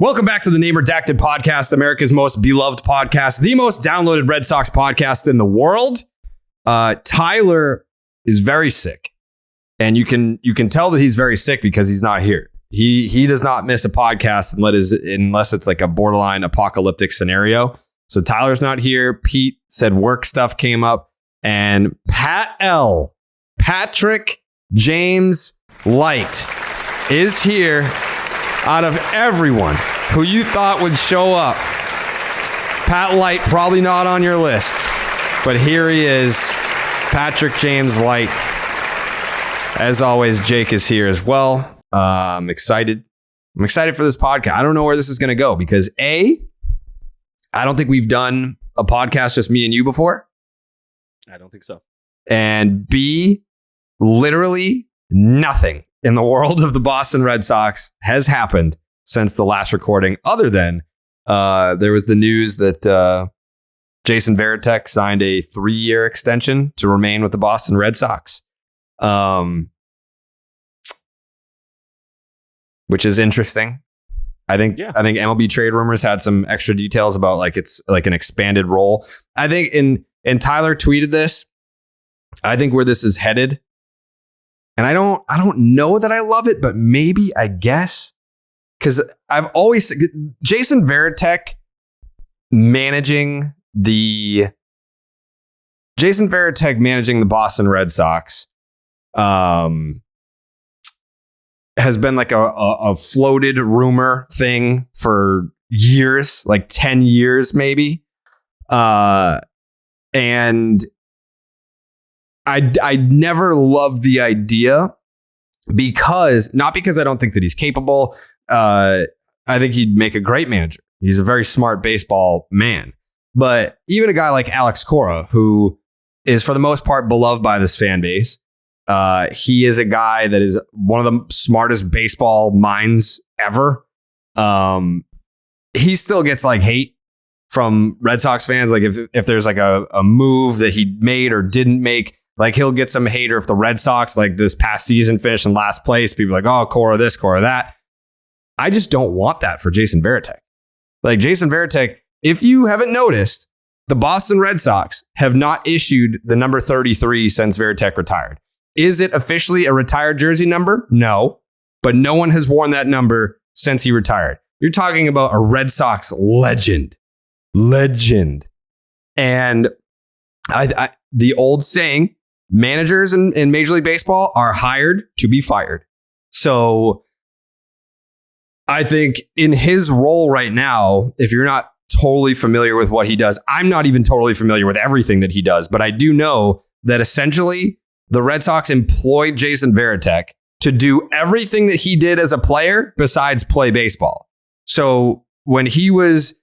Welcome back to the Name Redacted podcast, America's most beloved podcast, the most downloaded Red Sox podcast in the world. Tyler is very sick, and you can tell that he's very sick because he's not here. He does not miss a podcast unless it's like a borderline apocalyptic scenario. So Tyler's not here. Pete said work stuff came up, and Patrick James Light is here. Out of everyone who you thought would show up, Pat Light probably not on your list, but here he is, Patrick James Light. As always, Jake is here as well. I'm excited. I'm excited for this podcast. I don't know where this is going to go because I don't think we've done a podcast just me and you before. I don't think so. And B, literally nothing in the world of the Boston Red Sox has happened since the last recording, other than there was the news that Jason Varitek signed a 3-year extension to remain with the Boston Red Sox, which is interesting. I think MLB Trade Rumors had some extra details about like it's like an expanded role. I think and Tyler tweeted this. I think where this is headed. And I don't know that I love it, but maybe I guess because I've always Jason Varitek managing the Boston Red Sox has been like a floated rumor thing for years, like 10 years maybe, and I never loved the idea not because I don't think that he's capable. I think he'd make a great manager. He's a very smart baseball man. But even a guy like Alex Cora, who is for the most part beloved by this fan base, he is a guy that is one of the smartest baseball minds ever. He still gets like hate from Red Sox fans. Like if there's like a move that he made or didn't make, like he'll get some hater if the Red Sox, like this past season, finished in last place. People are like, oh, Cora this, Cora that. I just don't want that for Jason Varitek. Like Jason Varitek, if you haven't noticed, the Boston Red Sox have not issued the number 33 since Veritek retired. Is it officially a retired jersey number? No, but no one has worn that number since he retired. You're talking about a Red Sox legend. And the old saying, managers in Major League Baseball are hired to be fired. So I think in his role right now, if you're not totally familiar with what he does, I'm not even totally familiar with everything that he does, but I do know that essentially the Red Sox employed Jason Varitek to do everything that he did as a player besides play baseball. So when he was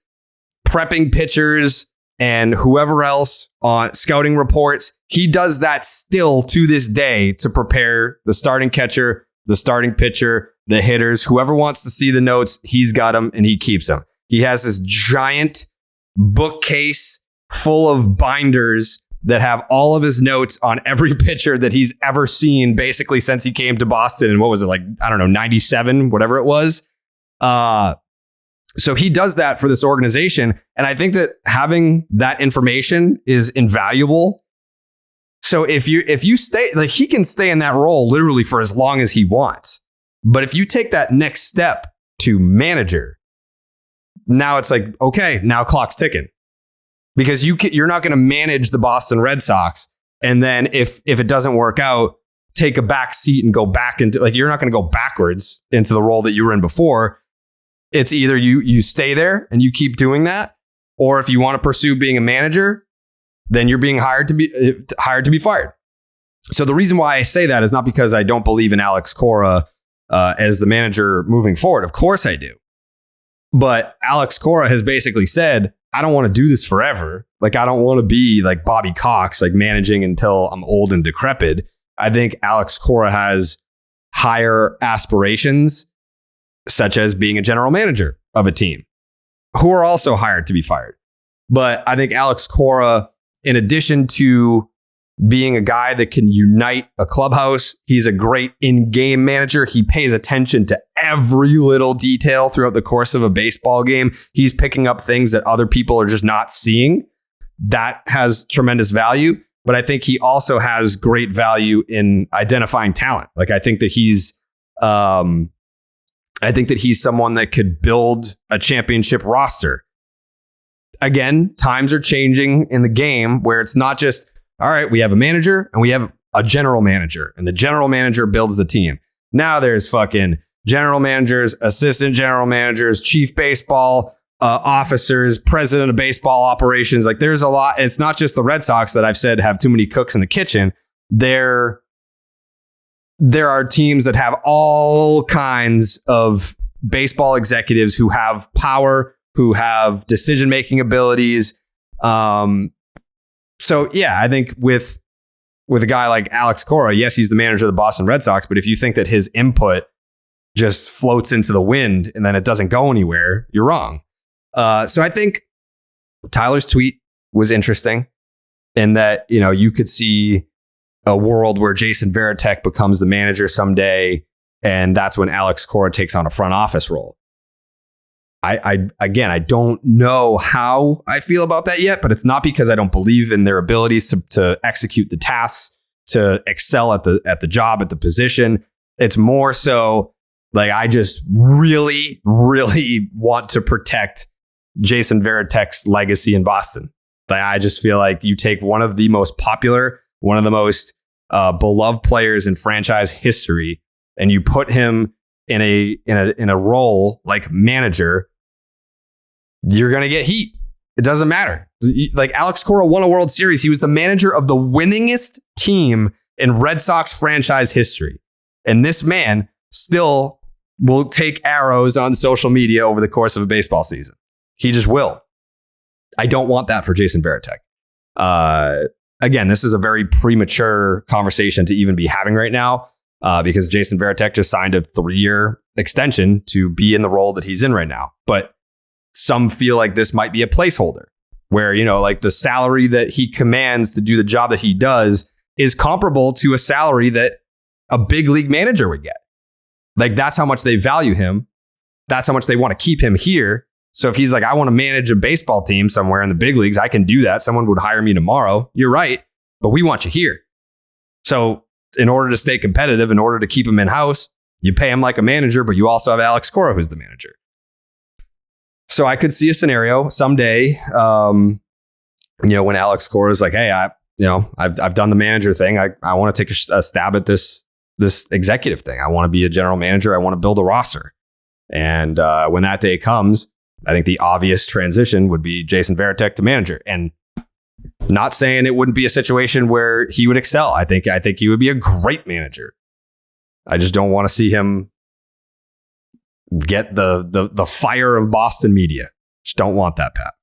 prepping pitchers and whoever else on scouting reports, he does that still to this day to prepare the starting catcher, the starting pitcher, the hitters, whoever wants to see the notes, he's got them and he keeps them. He has this giant bookcase full of binders that have all of his notes on every pitcher that he's ever seen, basically since he came to Boston. And what was it, like, I don't know, 97, whatever it was. So he does that for this organization. And I think that having that information is invaluable. So if you stay, like, he can stay in that role literally for as long as he wants. But if you take that next step to manager, now it's like, okay, now clock's ticking. Because you're not going to manage the Boston Red Sox. And then if it doesn't work out, take a back seat and go back into, like, you're not going to go backwards into the role that you were in before. It's either you stay there and you keep doing that, or if you want to pursue being a manager, then you're being hired to be fired. So the reason why I say that is not because I don't believe in Alex Cora as the manager moving forward. Of course I do. But Alex Cora has basically said, I don't want to do this forever. Like, I don't want to be like Bobby Cox, like managing until I'm old and decrepit. I think Alex Cora has higher aspirations, such as being a general manager of a team, who are also hired to be fired. But I think Alex Cora, in addition to being a guy that can unite a clubhouse. He's a great in-game manager. He pays attention to every little detail throughout the course of a baseball game. He's picking up things that other people are just not seeing. That has tremendous value. But I think he also has great value in identifying talent. Like I think that he's someone that could build a championship roster. Again, times are changing in the game where it's not just, all right, we have a manager and we have a general manager, and the general manager builds the team. Now there's fucking general managers, assistant general managers, chief baseball officers, president of baseball operations. Like there's a lot. It's not just the Red Sox that I've said have too many cooks in the kitchen. There are teams that have all kinds of baseball executives who have power, who have decision-making abilities. So yeah, I think with a guy like Alex Cora, yes, he's the manager of the Boston Red Sox, but if you think that his input just floats into the wind and then it doesn't go anywhere, you're wrong. So I think Tyler's tweet was interesting in that, you could see a world where Jason Varitek becomes the manager someday, and that's when Alex Cora takes on a front office role. I don't know how I feel about that yet, but it's not because I don't believe in their abilities to execute the tasks, to excel at the job, at the position. It's more so like I just really, really want to protect Jason Varitek's legacy in Boston. Like I just feel like you take one of the most popular, one of the most beloved players in franchise history, and you put him in a role like manager, you're going to get heat. It doesn't matter. Like Alex Cora won a World Series. He was the manager of the winningest team in Red Sox franchise history. And this man still will take arrows on social media over the course of a baseball season. He just will. I don't want that for Jason Varitek. Again, this is a very premature conversation to even be having right now. Because Jason Varitek just signed a 3-year extension to be in the role that he's in right now. But some feel like this might be a placeholder where, like the salary that he commands to do the job that he does is comparable to a salary that a big league manager would get. Like that's how much they value him. That's how much they want to keep him here. So if he's like, I want to manage a baseball team somewhere in the big leagues, I can do that. Someone would hire me tomorrow. You're right. But we want you here. So in order to stay competitive, in order to keep him in-house, you pay him like a manager, but you also have Alex Cora, who's the manager. So I could see a scenario someday, when Alex Cora is like, hey, I've done the manager thing. I want to take a stab at this executive thing. I want to be a general manager. I want to build a roster. And when that day comes, I think the obvious transition would be Jason Varitek to manager. And not saying it wouldn't be a situation where he would excel. I think he would be a great manager. I just don't want to see him get the fire of Boston media. Just don't want that, Pat.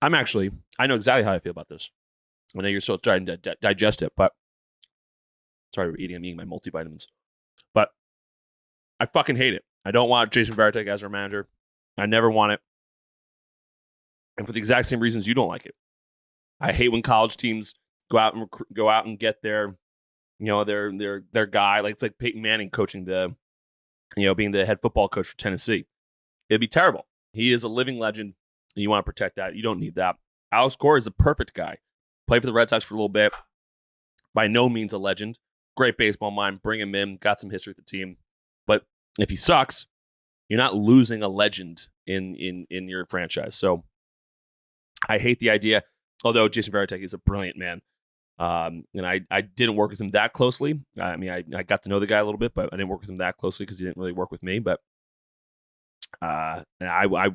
I know exactly how I feel about this. I know you're still trying to digest it, but sorry, I'm eating my multivitamins. But I fucking hate it. I don't want Jason Varitek as our manager. I never want it. And for the exact same reasons you don't like it. I hate when college teams go out and get their guy. Like it's like Peyton Manning coaching being the head football coach for Tennessee. It'd be terrible. He is a living legend, and you want to protect that. You don't need that. Alex Cora is a perfect guy. Played for the Red Sox for a little bit. By no means a legend. Great baseball mind. Bring him in. Got some history with the team. But if he sucks, you're not losing a legend in your franchise. So I hate the idea. Although Jason Varitek is a brilliant man. And I didn't work with him that closely. I mean, I got to know the guy a little bit, but I didn't work with him that closely because he didn't really work with me. But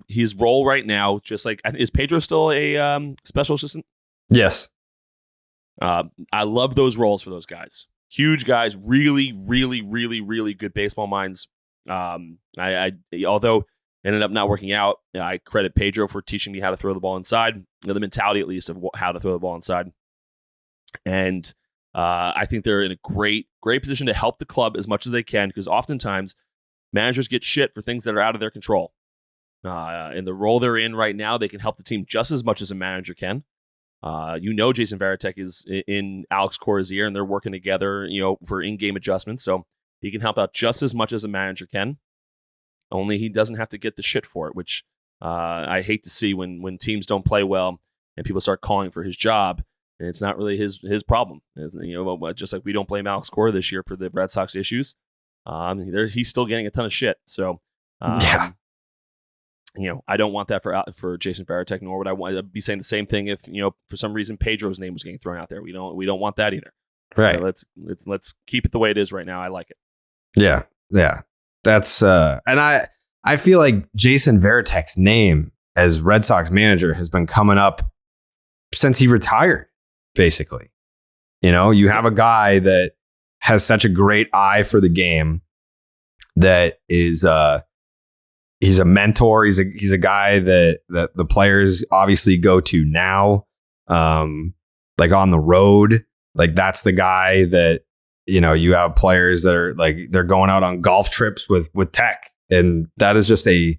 his role right now, just like, is Pedro still a special assistant? Yes. I love those roles for those guys. Huge guys, really, really, really, really good baseball minds. Although ended up not working out, I credit Pedro for teaching me how to throw the ball inside, the mentality at least of how to throw the ball inside. And I think they're in a great position to help the club as much as they can, because oftentimes managers get shit for things that are out of their control. In the role they're in right now, they can help the team just as much as a manager can. Jason Varitek is in Alex Cora's ear, and they're working together, for in-game adjustments. So he can help out just as much as a manager can. Only he doesn't have to get the shit for it, which I hate to see when teams don't play well and people start calling for his job, and it's not really his problem. Just like we don't blame Alex Cora this year for the Red Sox issues. He's still getting a ton of shit. So, I don't want that for Jason Varitek, nor would I'd be saying the same thing if for some reason Pedro's name was getting thrown out there. We don't want that either. Right. Let's keep it the way it is right now. I like it. Yeah. That's and I feel like Jason Varitek's name as Red Sox manager has been coming up since he retired, basically. You have a guy that has such a great eye for the game, that is he's a mentor. He's a guy that the players obviously go to now, like on the road. Like that's the guy that you have players that are like they're going out on golf trips with Tech, and that is just it's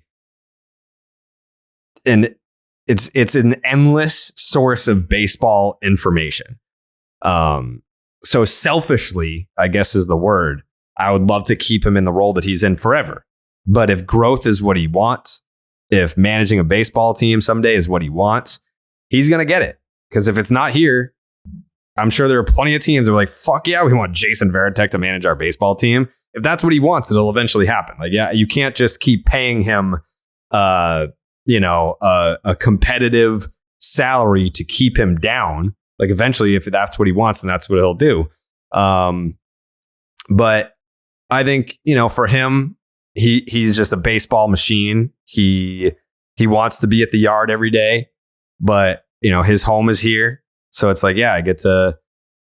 an endless source of baseball information. So selfishly, I guess is the word, I would love to keep him in the role that he's in forever. But if growth is what he wants, if managing a baseball team someday is what he wants, he's going to get it. Because if it's not here, I'm sure there are plenty of teams that are like, fuck yeah, we want Jason Varitek to manage our baseball team. If that's what he wants, it'll eventually happen. Like, yeah, you can't just keep paying him, a competitive salary to keep him down. Like eventually, if that's what he wants, then that's what he'll do. But I think, for him, he's just a baseball machine. He wants to be at the yard every day, but his home is here. So it's like, yeah, I get to,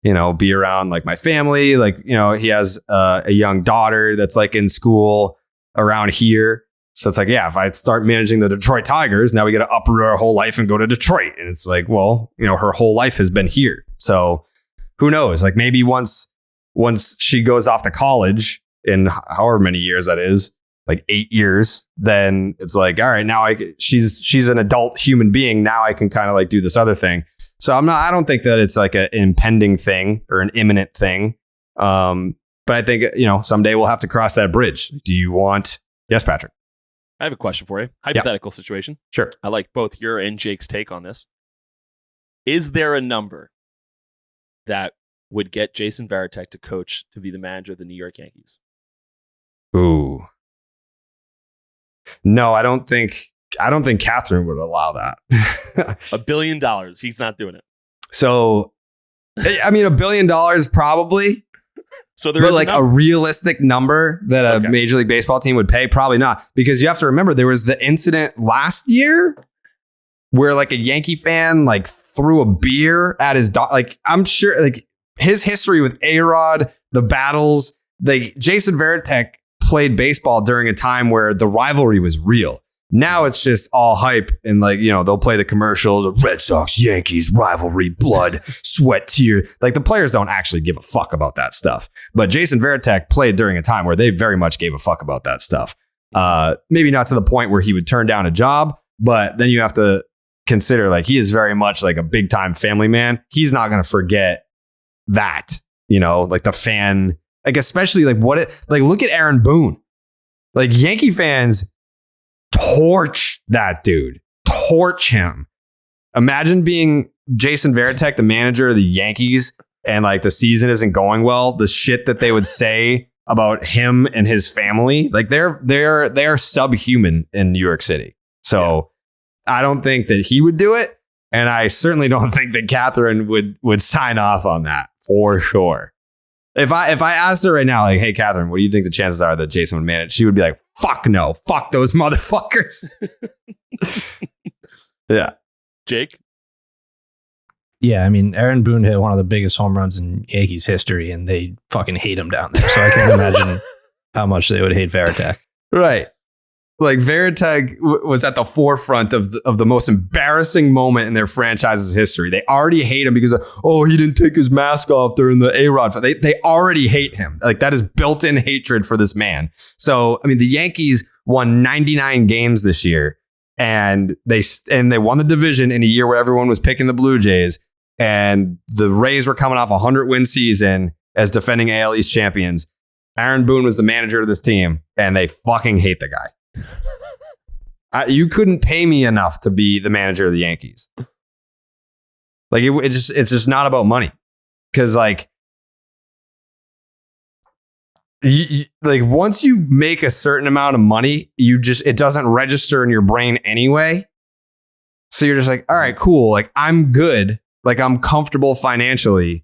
be around like my family. Like, he has a young daughter that's like in school around here. So it's like, yeah, if I start managing the Detroit Tigers, now we got to uproot our whole life and go to Detroit. And it's like, well, her whole life has been here. So who knows? Like maybe once she goes off to college in however many years that is, like 8 years, then it's like, all right, now she's an adult human being. Now I can kind of like do this other thing. So I don't think that it's like an impending thing or an imminent thing. But I think, someday we'll have to cross that bridge. Do you want? Yes, Patrick. I have a question for you. Hypothetical situation. Sure. I like both your and Jake's take on this. Is there a number that would get Jason Varitek to coach to be the manager of the New York Yankees? Ooh. No, I don't think Catherine would allow that. $1 billion. He's not doing it. So, I mean, $1 billion probably. So there but is like a realistic number that a Major League Baseball team would pay, probably not. Because you have to remember there was the incident last year where like a Yankee fan like threw a beer at his dog. Like I'm sure like his history with A-Rod, the battles, like Jason Varitek played baseball during a time where the rivalry was real. Now it's just all hype and like, they'll play the commercials, the Red Sox, Yankees, rivalry, blood, sweat, tear. Like the players don't actually give a fuck about that stuff. But Jason Varitek played during a time where they very much gave a fuck about that stuff. Maybe not to the point where he would turn down a job, but then you have to consider like he is very much like a big time family man. He's not going to forget that, like the fan, like especially like look at Aaron Boone. Like Yankee fans torch that dude. Torch him. Imagine being Jason Varitek, the manager of the Yankees, and like the season isn't going well. The shit that they would say about him and his family, like they are subhuman in New York City. So I don't think that he would do it, and I certainly don't think that Catherine would sign off on that for sure. If I asked her right now, like, hey, Catherine, what do you think the chances are that Jason would manage? She would be like, fuck no. Fuck those motherfuckers. Yeah. Jake? Yeah, I mean, Aaron Boone hit one of the biggest home runs in Yankees history, and they fucking hate him down there. So I can't imagine how much they would hate Veritek. Right. Like Veritek was at the forefront of the most embarrassing moment in their franchise's history. They already hate him because he didn't take his mask off during the A-Rod. They already hate him. Like that is built-in hatred for this man. So, I mean, the Yankees won 99 games this year. and they won the division in a year where everyone was picking the Blue Jays, and the Rays were coming off a 100-win season as defending AL East champions. Aaron Boone was the manager of this team, and they fucking hate the guy. You couldn't pay me enough to be the manager of the Yankees. Like it's just not about money, because like like once you make a certain amount of money, it doesn't register in your brain anyway. So you're just like, all right, cool. Like I'm good. Like I'm comfortable financially,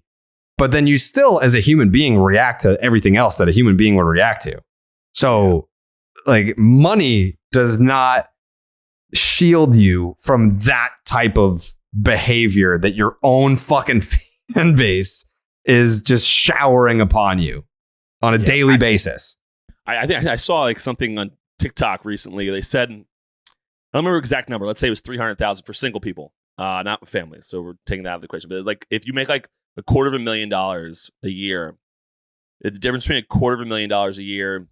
but then you still, as a human being, react to everything else that a human being would react to. So like money does not shield you from that type of behavior that your own fucking fan base is just showering upon you on a daily basis. I think I saw like something on TikTok recently. They said, I don't remember exact number. Let's say it was 300,000 for single people, not with families. So we're taking that out of the equation. But it's like if you make like $250,000 a year, the difference between $250,000 a year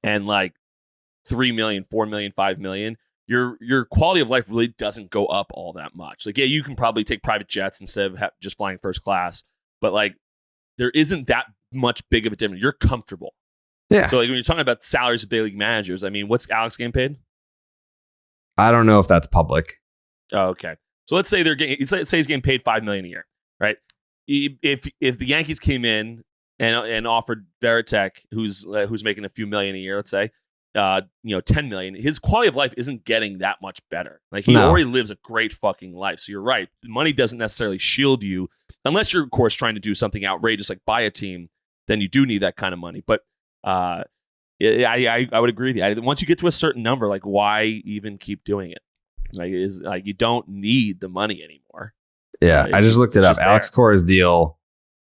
and like 3 million, 4 million, 5 million, your quality of life really doesn't go up all that much. Like, yeah, you can probably take private jets instead of just flying first class, but like there isn't that much big of a difference. You're comfortable. Yeah. So like when you're talking about salaries of big league managers, I mean, what's Alex getting paid? I don't know if that's public. Oh, okay. So let's say let's say he's getting paid $5 million a year, right? If the Yankees came in and offered Veritek, who's making a few million a year, let's say, 10 million, his quality of life isn't getting that much better. Like he already lives a great fucking life. So you're right. Money doesn't necessarily shield you unless you're, of course, trying to do something outrageous like buy a team. Then you do need that kind of money. But I would agree with you. Once you get to a certain number, like why even keep doing it? Like you don't need the money anymore. Yeah, I just looked it up. Alex Cora's deal,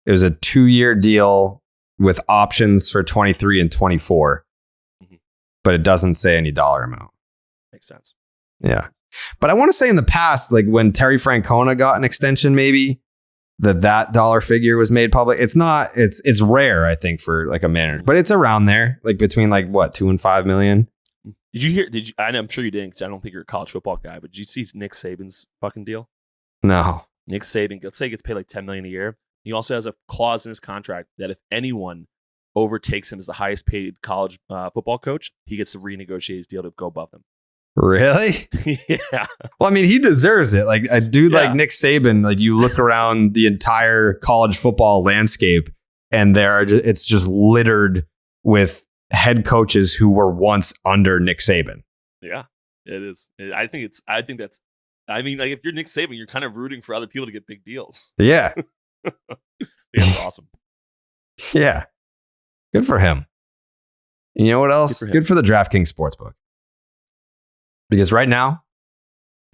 it was a 2-year deal with options for 23 and 24. But it doesn't say any dollar amount. Makes sense. Yeah. But I want to say in the past, like when Terry Francona got an extension, maybe that dollar figure was made public. It's not, it's rare, I think, for like a manager, but it's around there, like between like what, 2 and 5 million. I'm sure you didn't, because I don't think you're a college football guy, but did you see Nick Saban's fucking deal? No. Nick Saban, let's say he gets paid like $10 million a year. He also has a clause in his contract that if anyone overtakes him as the highest paid college football coach, he gets to renegotiate his deal to go above them. Really? Yeah. Well, I mean, he deserves it. Like a dude like Nick Saban, like you look around the entire college football landscape and it's just littered with head coaches who were once under Nick Saban. Yeah, it is. I think that's, I mean, like if you're Nick Saban, you're kind of rooting for other people to get big deals. Yeah. That's awesome. Yeah. Good for him. And you know what else? Good for the DraftKings Sportsbook. Because right now,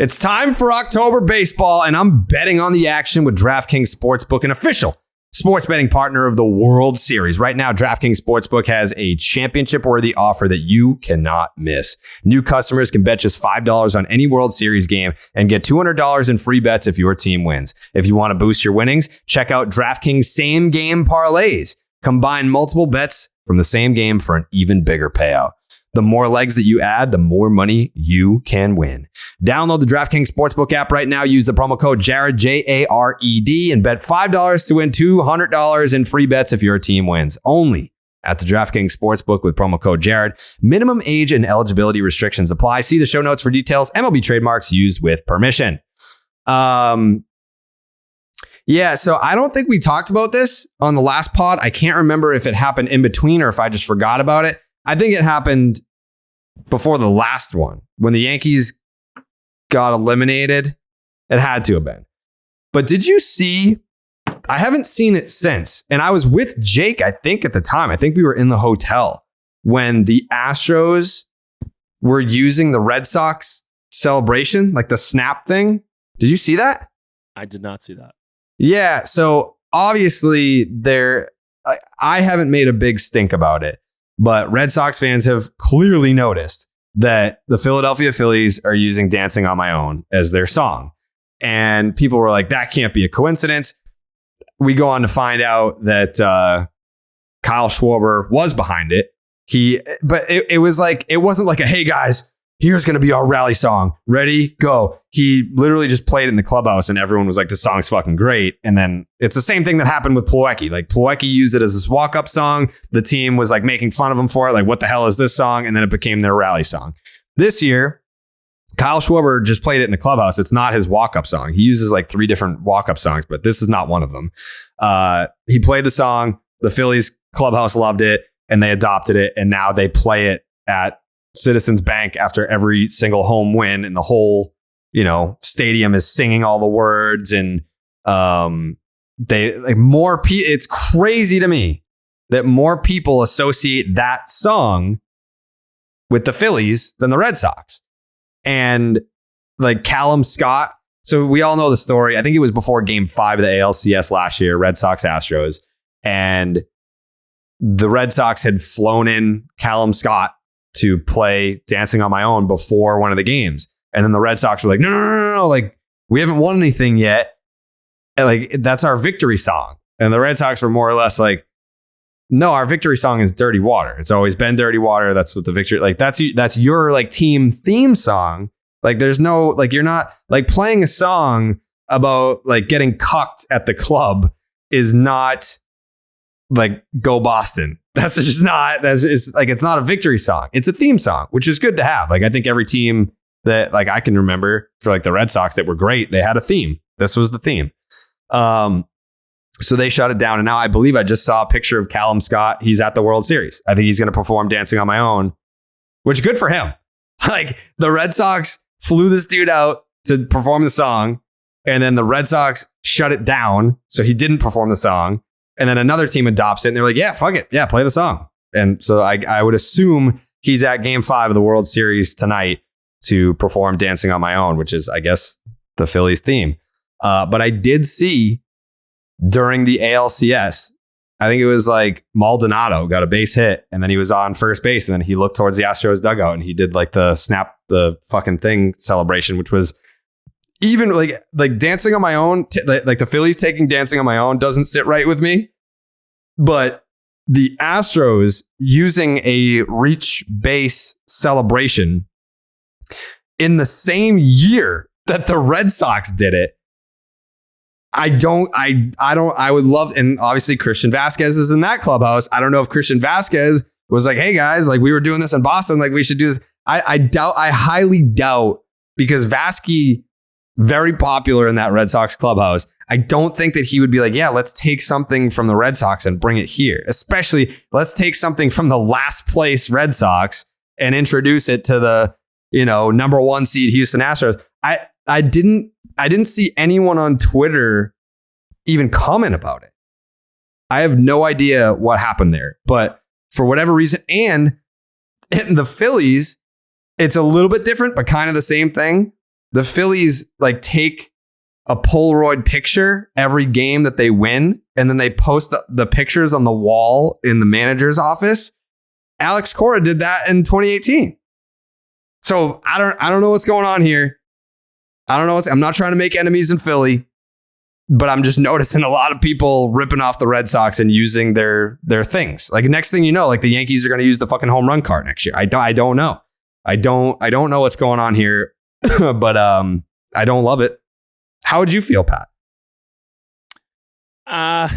it's time for October baseball, and I'm betting on the action with DraftKings Sportsbook, an official sports betting partner of the World Series. Right now, DraftKings Sportsbook has a championship-worthy offer that you cannot miss. New customers can bet just $5 on any World Series game and get $200 in free bets if your team wins. If you want to boost your winnings, check out DraftKings Same Game Parlays. Combine multiple bets from the same game for an even bigger payout. The more legs that you add, the more money you can win. Download the DraftKings Sportsbook app right now. Use the promo code Jared, Jared, and bet $5 to win $200 in free bets if your team wins. Only at the DraftKings Sportsbook with promo code Jared. Minimum age and eligibility restrictions apply. See the show notes for details. MLB trademarks used with permission. Yeah, so I don't think we talked about this on the last pod. I can't remember if it happened in between or if I just forgot about it. I think it happened before the last one when the Yankees got eliminated. It had to have been. But did you see? I haven't seen it since. And I was with Jake, I think, at the time. I think we were in the hotel when the Astros were using the Red Sox celebration, like the snap thing. Did you see that? I did not see that. Yeah, so obviously I haven't made a big stink about it, but Red Sox fans have clearly noticed that the Philadelphia Phillies are using Dancing on My Own as their song. And people were like, that can't be a coincidence. We go on to find out that Kyle Schwarber was behind it. But it was like, it wasn't like a, hey guys, here's going to be our rally song. Ready, go. He literally just played it in the clubhouse and everyone was like, the song's fucking great. And then it's the same thing that happened with Plawecki. Like Plawecki used it as his walk-up song. The team was like making fun of him for it. Like, what the hell is this song? And then it became their rally song. This year, Kyle Schwarber just played it in the clubhouse. It's not his walk-up song. He uses like 3 different walk-up songs, but this is not one of them. He played the song. The Phillies clubhouse loved it and they adopted it. And now they play it at Citizens Bank after every single home win, and the whole, stadium is singing all the words. And they like more people. It's crazy to me that more people associate that song with the Phillies than the Red Sox. And like Callum Scott. So we all know the story. I think it was before Game 5 of the ALCS last year, Red Sox Astros. And the Red Sox had flown in Callum Scott to play Dancing on My Own before one of the games. And then the Red Sox were like, no. Like, we haven't won anything yet. And like, that's our victory song. And the Red Sox were more or less like, no, our victory song is Dirty Water. It's always been Dirty Water. That's what the victory, like, that's your like team theme song. Like, there's no, like, you're not like playing a song about like getting cucked at the club is not like Go Boston. That's just not, it's like, it's not a victory song. It's a theme song, which is good to have. Like, I think every team that like I can remember for like the Red Sox that were great, they had a theme. This was the theme. So they shut it down. And now I believe I just saw a picture of Callum Scott. He's at the World Series. I think he's going to perform Dancing on My Own, which good for him. Like, the Red Sox flew this dude out to perform the song. And then the Red Sox shut it down. So he didn't perform the song. And then another team adopts it. And they're like, yeah, fuck it. Yeah, play the song. And so I would assume he's at Game 5 of the World Series tonight to perform Dancing on My Own, which is, I guess, the Phillies theme. But I did see during the ALCS, I think it was like Maldonado got a base hit and then he was on first base and then he looked towards the Astros dugout and he did like the snap the fucking thing celebration, which was even like Dancing on My Own. Like the Phillies taking Dancing on My Own doesn't sit right with me, but the Astros using a reach base celebration in the same year that the Red Sox did it. I would love, and obviously Christian Vasquez is in that clubhouse. I don't know if Christian Vasquez was like, hey guys, like we were doing this in Boston, like we should do this. I highly doubt, because Vasquez, very popular in that Red Sox clubhouse. I don't think that he would be like, yeah, let's take something from the Red Sox and bring it here. Especially let's take something from the last place Red Sox and introduce it to the, number 1 seed Houston Astros. I didn't see anyone on Twitter even comment about it. I have no idea what happened there, but for whatever reason, and in the Phillies, it's a little bit different, but kind of the same thing. The Phillies like take a Polaroid picture every game that they win, and then they post the pictures on the wall in the manager's office. Alex Cora did that in 2018. So I don't know what's going on here. I'm not trying to make enemies in Philly, but I'm just noticing a lot of people ripping off the Red Sox and using their things. Like, next thing you know, like the Yankees are going to use the fucking home run cart next year. I don't know. I don't know what's going on here, but I don't love it. How would you feel, Pat? I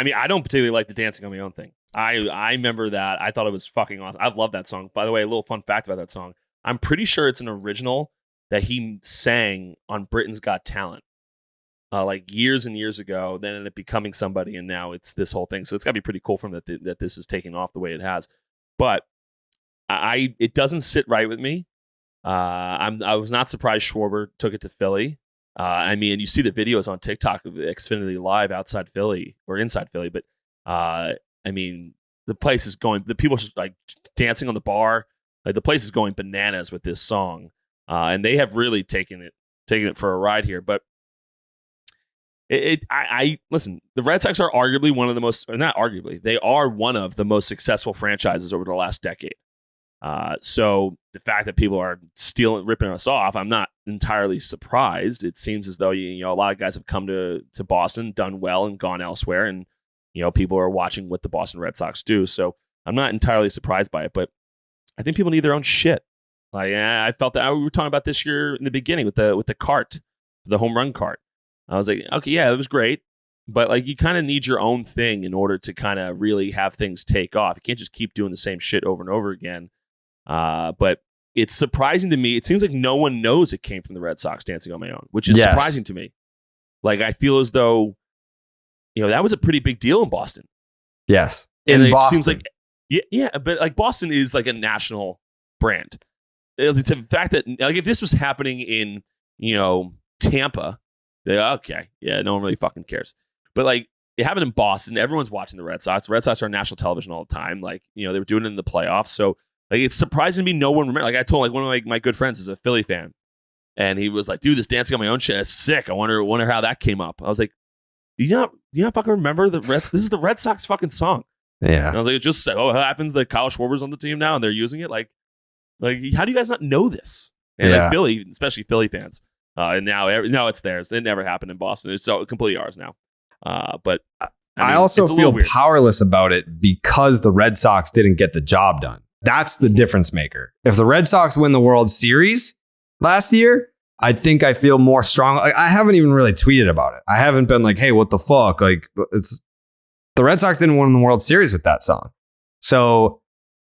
mean, I don't particularly like the Dancing on My Own thing. I remember that. I thought it was fucking awesome. I love that song. By the way, a little fun fact about that song. I'm pretty sure it's an original that he sang on Britain's Got Talent, like years and years ago. Then ended up becoming somebody, and now it's this whole thing. So it's got to be pretty cool for him that this is taking off the way it has. But it doesn't sit right with me. I was not surprised Schwarber took it to Philly. I mean, you see the videos on TikTok of Xfinity Live outside Philly or inside Philly, but I mean, the place is going. The people are just like dancing on the bar. Like, the place is going bananas with this song. And they have really taken it for a ride here. But I listen, the Red Sox are arguably one of the most, or not arguably, they are one of the most successful franchises over the last decade. So the fact that people are ripping us off, I'm not entirely surprised. It seems as though a lot of guys have come to Boston, done well, and gone elsewhere, and people are watching what the Boston Red Sox do. So I'm not entirely surprised by it, but I think people need their own shit. Like I felt that we were talking about this year in the beginning with the cart, the home run cart. I was like, okay, yeah, it was great, but like you kind of need your own thing in order to kind of really have things take off. You can't just keep doing the same shit over and over again. But it's surprising to me. It seems like no one knows it came from the Red Sox, Dancing on My Own, which is surprising to me. Like I feel as though, that was a pretty big deal in Boston. Yes, and it Boston. seems like yeah, but like Boston is like a national brand. The fact that like if this was happening in Tampa, okay, yeah, no one really fucking cares. But like it happened in Boston, everyone's watching the Red Sox. The Red Sox are on national television all the time. Like they were doing it in the playoffs, so like it's surprising to me no one remember. Like I told like one of my good friends is a Philly fan, and he was like, "Dude, this Dancing on My Own shit is sick. I wonder how that came up." I was like, "Do you not fucking remember the Reds? This is the Red Sox fucking song." Yeah, and I was like, "It just it happens that Kyle Schwarber's on the team now and they're using it." Like how do you guys not know this? And like Philly, especially Philly fans, and now it's theirs. It never happened in Boston. It's so completely ours now. But I also feel powerless about it because the Red Sox didn't get the job done. That's the difference maker. If the Red Sox win the World Series last year, I think I feel more strong. Like, I haven't even really tweeted about it. I haven't been like, hey, what the fuck? Like, it's the Red Sox didn't win the World Series with that song. So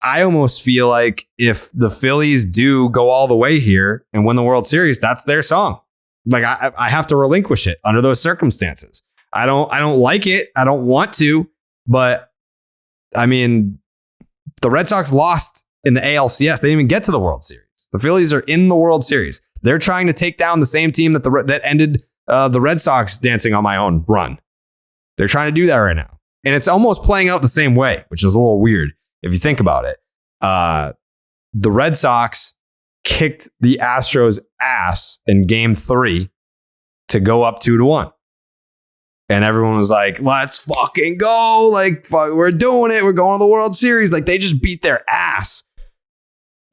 I almost feel like if the Phillies do go all the way here and win the World Series, that's their song. Like I have to relinquish it under those circumstances. I don't like it. I don't want to, but I mean, the Red Sox lost in the ALCS. They didn't even get to the World Series. The Phillies are in the World Series. They're trying to take down the same team that ended the Red Sox Dancing on My Own run. They're trying to do that right now. And it's almost playing out the same way, which is a little weird if you think about it. The Red Sox kicked the Astros' ass in Game 3 to go up 2-1. And everyone was like, let's fucking go. Like, fuck, we're doing it. We're going to the World Series. Like, they just beat their ass.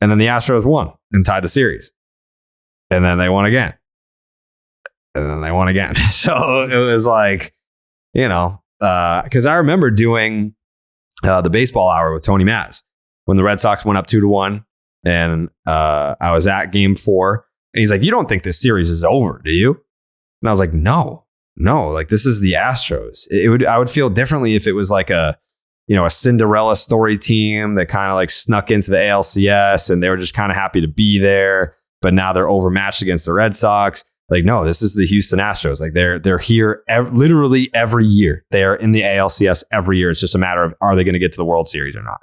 And then the Astros won and tied the series. And then they won again. And then they won again. So it was like, because I remember doing the baseball hour with Tony Maz when the Red Sox went up 2-1. And I was at Game 4. And he's like, you don't think this series is over, do you? And I was like, no, like this is the Astros. I would feel differently if it was like a Cinderella story team that kind of like snuck into the ALCS and they were just kind of happy to be there, but now they're overmatched against the Red Sox. Like, no, this is the Houston Astros. Like they're here literally every year. They are in the ALCS every year. It's just a matter of, are they going to get to the World Series or not?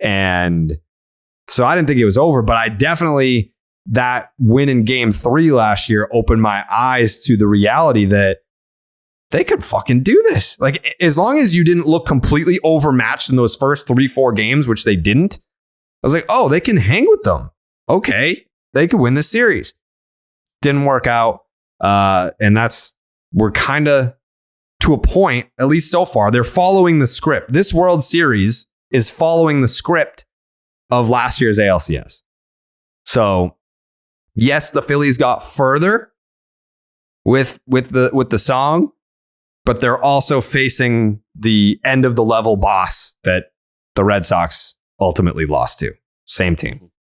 And so I didn't think it was over, but I definitely, that win in Game 3 last year opened my eyes to the reality that they could fucking do this. Like, as long as you didn't look completely overmatched in those first 3-4 games, which they didn't, I was like, oh, they can hang with them. Okay, they could win this series. Didn't work out. And we're kind of to a point, at least so far, they're following the script. This World Series is following the script of last year's ALCS. So, yes, the Phillies got further with the song, but they're also facing the end of the level boss that the Red Sox ultimately lost to. Same team.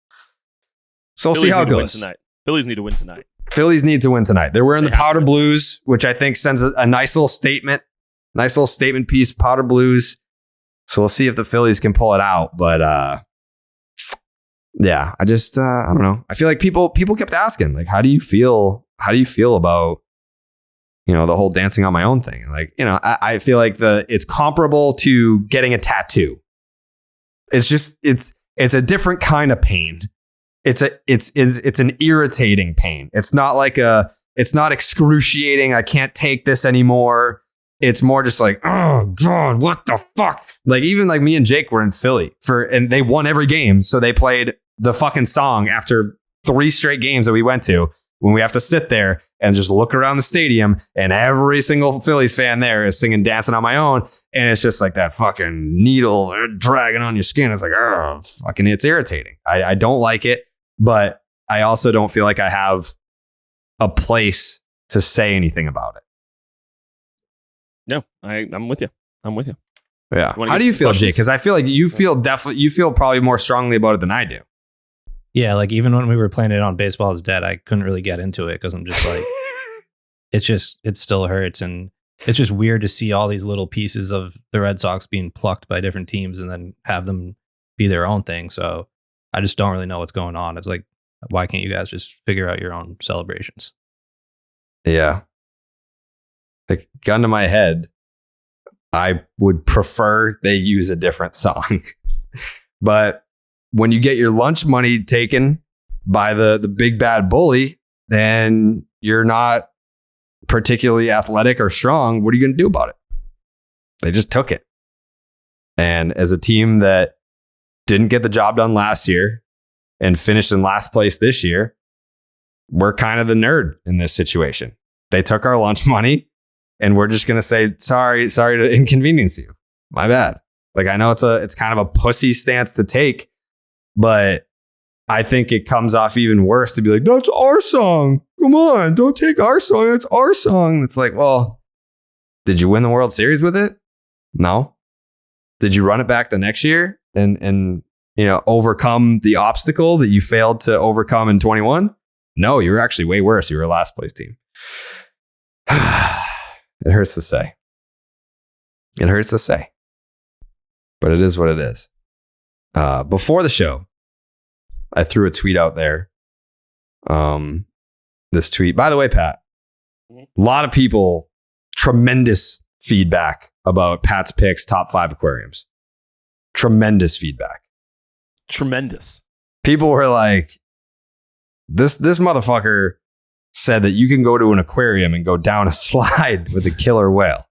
So we'll see how it goes. Phillies need to win tonight. Phillies need to win tonight. They're wearing the powder blues, which I think sends a nice little statement. Nice little statement piece, powder blues. So we'll see if the Phillies can pull it out. But yeah, I just I don't know. I feel like people kept asking, like, how do you feel about the whole Dancing on My Own thing? Like, I feel like it's comparable to getting a tattoo. It's just it's a different kind of pain. It's an irritating pain. It's not excruciating. I can't take this anymore. It's more just like, oh God, what the fuck? Like, even like me and Jake were in Philly and they won every game. So they played the fucking song after 3 straight games that we went to, when we have to sit there and just look around the stadium and every single Phillies fan there is singing Dancing on My Own. And it's just like that fucking needle dragging on your skin. It's like, oh, fucking, it's irritating. I don't like it, but I also don't feel like I have a place to say anything about it. No, I'm with you. Yeah. How do you feel, Jake? Because I feel like you feel probably more strongly about it than I do. Yeah, like even when we were playing it on Baseball is Dead, I couldn't really get into it because I'm just like, it still hurts. And it's just weird to see all these little pieces of the Red Sox being plucked by different teams and then have them be their own thing. So I just don't really know what's going on. It's like, why can't you guys just figure out your own celebrations? Yeah. Like, gun to my head, I would prefer they use a different song. But when you get your lunch money taken by the big bad bully, then you're not particularly athletic or strong. What are you going to do about it? They just took it. And as a team that didn't get the job done last year and finished in last place this year, we're kind of the nerd in this situation. They took our lunch money and we're just going to say, sorry to inconvenience you. My bad. Like, I know it's kind of a pussy stance to take, but I think it comes off even worse to be like, that's our song. Come on, don't take our song. That's our song. It's like, well, did you win the World Series with it? No. Did you run it back the next year and overcome the obstacle that you failed to overcome in 21? No, you were actually way worse. You were a last place team. It hurts to say. It hurts to say. But it is what it is. Before the show, I threw a tweet out there. This tweet, by the way, Pat, a lot of people, tremendous feedback about Pat's picks, top 5 aquariums. Tremendous feedback. Tremendous. People were like, this motherfucker said that you can go to an aquarium and go down a slide with a killer whale.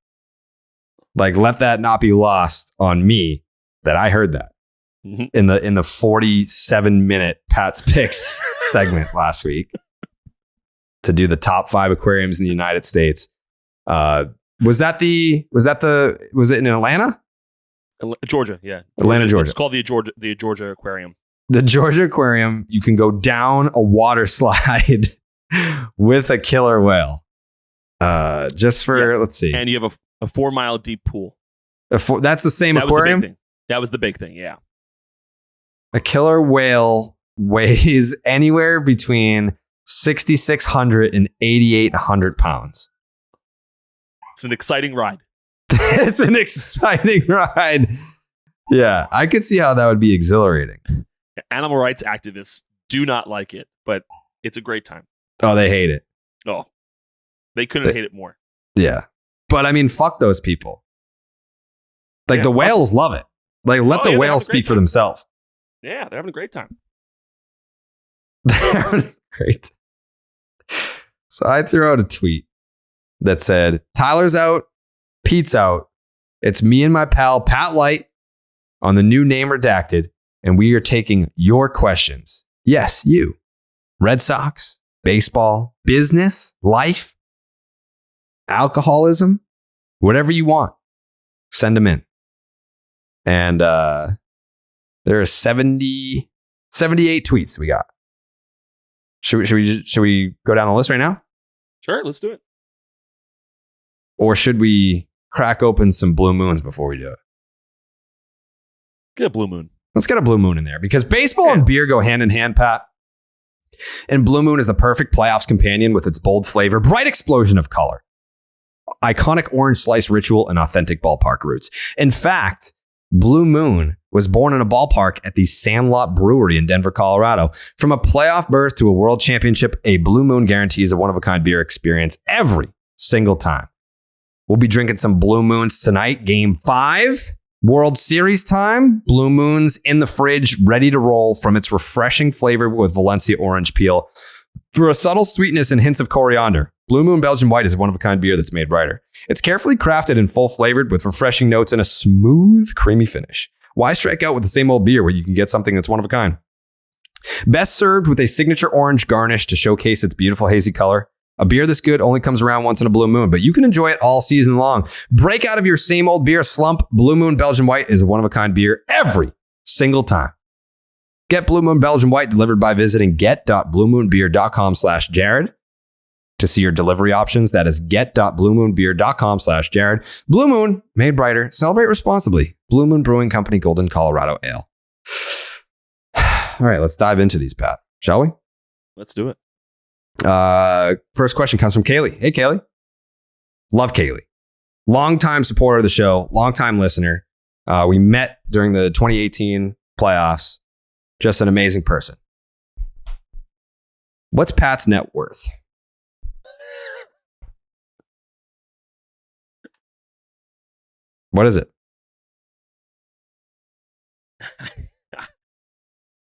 Like, let that not be lost on me that I heard that in the 47-minute Pat's Picks segment last week to do the top 5 aquariums in the United States. Was it in Atlanta? Georgia, yeah. Atlanta, Georgia. It's called the Georgia Aquarium. The Georgia Aquarium, you can go down a water slide with a killer whale. Let's see. And you have a 4-mile deep pool. That's the same aquarium? That was the big thing, yeah. A killer whale weighs anywhere between 6,600 and 8,800 pounds. It's an exciting ride. It's an exciting ride. Yeah, I could see how that would be exhilarating. Animal rights activists do not like it, but it's a great time. Oh, they hate it. Oh, they couldn't hate it more. Yeah. But I mean, fuck those people. Like, the whales love it. Like, let the whales speak for themselves. Yeah, they're having a great time. They're having great. So I threw out a tweet that said, Tyler's out, Pete's out. It's me and my pal Pat Light on the new Name Redacted, and we are taking your questions. Yes, you. Red Sox, baseball, business, life, alcoholism, whatever you want. Send them in. And there are 78 tweets we got. Should we go down the list right now? Sure, let's do it. Or should we crack open some blue moons before we do it? Get a blue moon. Let's get a blue moon in there because baseball and beer go hand in hand, Pat. And Blue Moon is the perfect playoffs companion with its bold flavor, bright explosion of color, iconic orange slice ritual, and authentic ballpark roots. In fact, Blue Moon was born in a ballpark at the Sandlot Brewery in Denver, Colorado. From a playoff berth to a world championship, a Blue Moon guarantees a one-of-a-kind beer experience every single time. We'll be drinking some Blue Moons tonight. Game 5, World Series time. Blue Moons in the fridge, ready to roll from its refreshing flavor with Valencia orange peel. For a subtle sweetness and hints of coriander, Blue Moon Belgian White is a one-of-a-kind beer that's made brighter. It's carefully crafted and full-flavored with refreshing notes and a smooth, creamy finish. Why strike out with the same old beer where you can get something that's one of a kind? Best served with a signature orange garnish to showcase its beautiful hazy color. A beer this good only comes around once in a blue moon, but you can enjoy it all season long. Break out of your same old beer slump. Blue Moon Belgian White is a one-of-a-kind beer every single time. Get Blue Moon Belgian White delivered by visiting get.bluemoonbeer.com/Jared. To see your delivery options, that is get.bluemoonbeer.com/Jared. Blue Moon, made brighter. Celebrate responsibly. Blue Moon Brewing Company, Golden, Colorado Ale. All right, let's dive into these, Pat. Shall we? Let's do it. First question comes from Kaylee. Hey, Kaylee. Love Kaylee. Longtime supporter of the show, longtime listener. We met during the 2018 playoffs. Just an amazing person. What's Pat's net worth? What is it?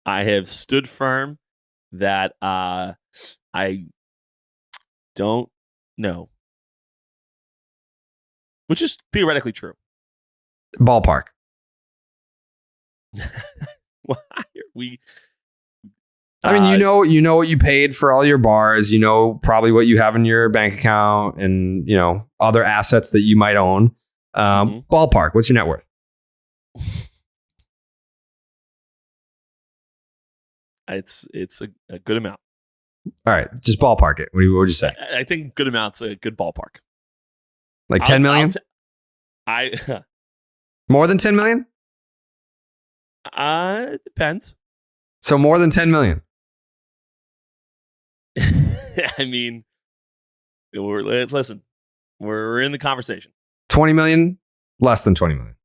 I have stood firm that I don't know, which is theoretically true. Ballpark. Why are we? I mean, you know what you paid for all your bars. You know probably what you have in your bank account, and other assets that you might own. Ballpark. What's your net worth? It's a good amount. All right, just ballpark it. What would you say? I think good amount's a good ballpark. Like 10 million? More than 10 million? It depends. So more than 10 million. I mean, listen. We're in the conversation. 20 million? Less than 20 million.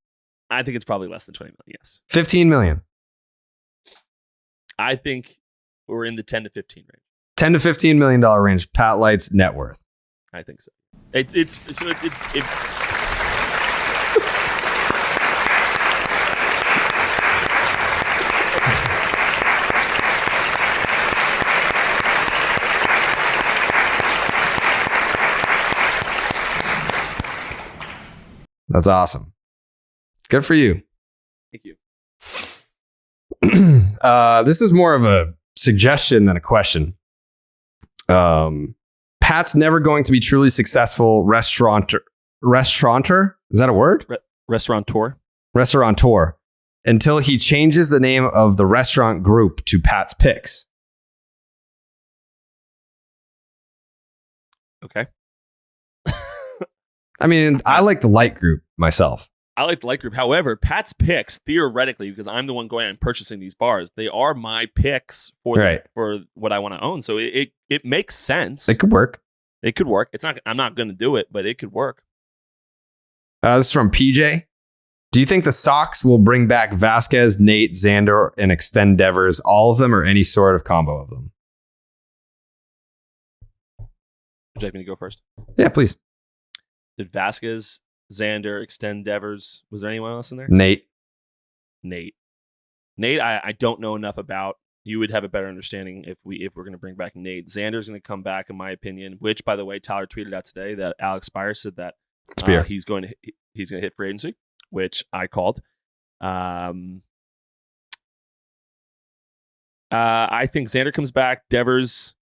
I think it's probably less than 20 million. Yes. 15 million. I think we're in the 10 to 15 range. 10 to 15 million dollar range. Pat Light's net worth. I think so. It's That's awesome. Good for you. Thank you. This is more of a suggestion than a question. Pat's never going to be truly successful restaurateur. Is that a word? Restaurateur until he changes the name of the restaurant group to Pat's Picks. Okay. I mean, I like the light group myself. I like the light group. However, Pat's Picks, theoretically, because I'm the one going out and purchasing these bars, they are my picks for what I want to own. So it makes sense. It could work. It could work. It's not. I'm not going to do it, but it could work. This is from PJ. Do you think the Sox will bring back Vasquez, Nate, Xander, and extend Devers, all of them, or any sort of combo of them? Would you like me to go first? Yeah, please. Did Vasquez, Xander, extend Devers? Was there anyone else in there? Nate, I don't know enough about. You would have a better understanding if we're going to bring back Nate. Xander's going to come back, in my opinion. Which, by the way, Tyler tweeted out today that Alex Spire said that he's going to hit free agency, which I called. I think Xander comes back. Devers.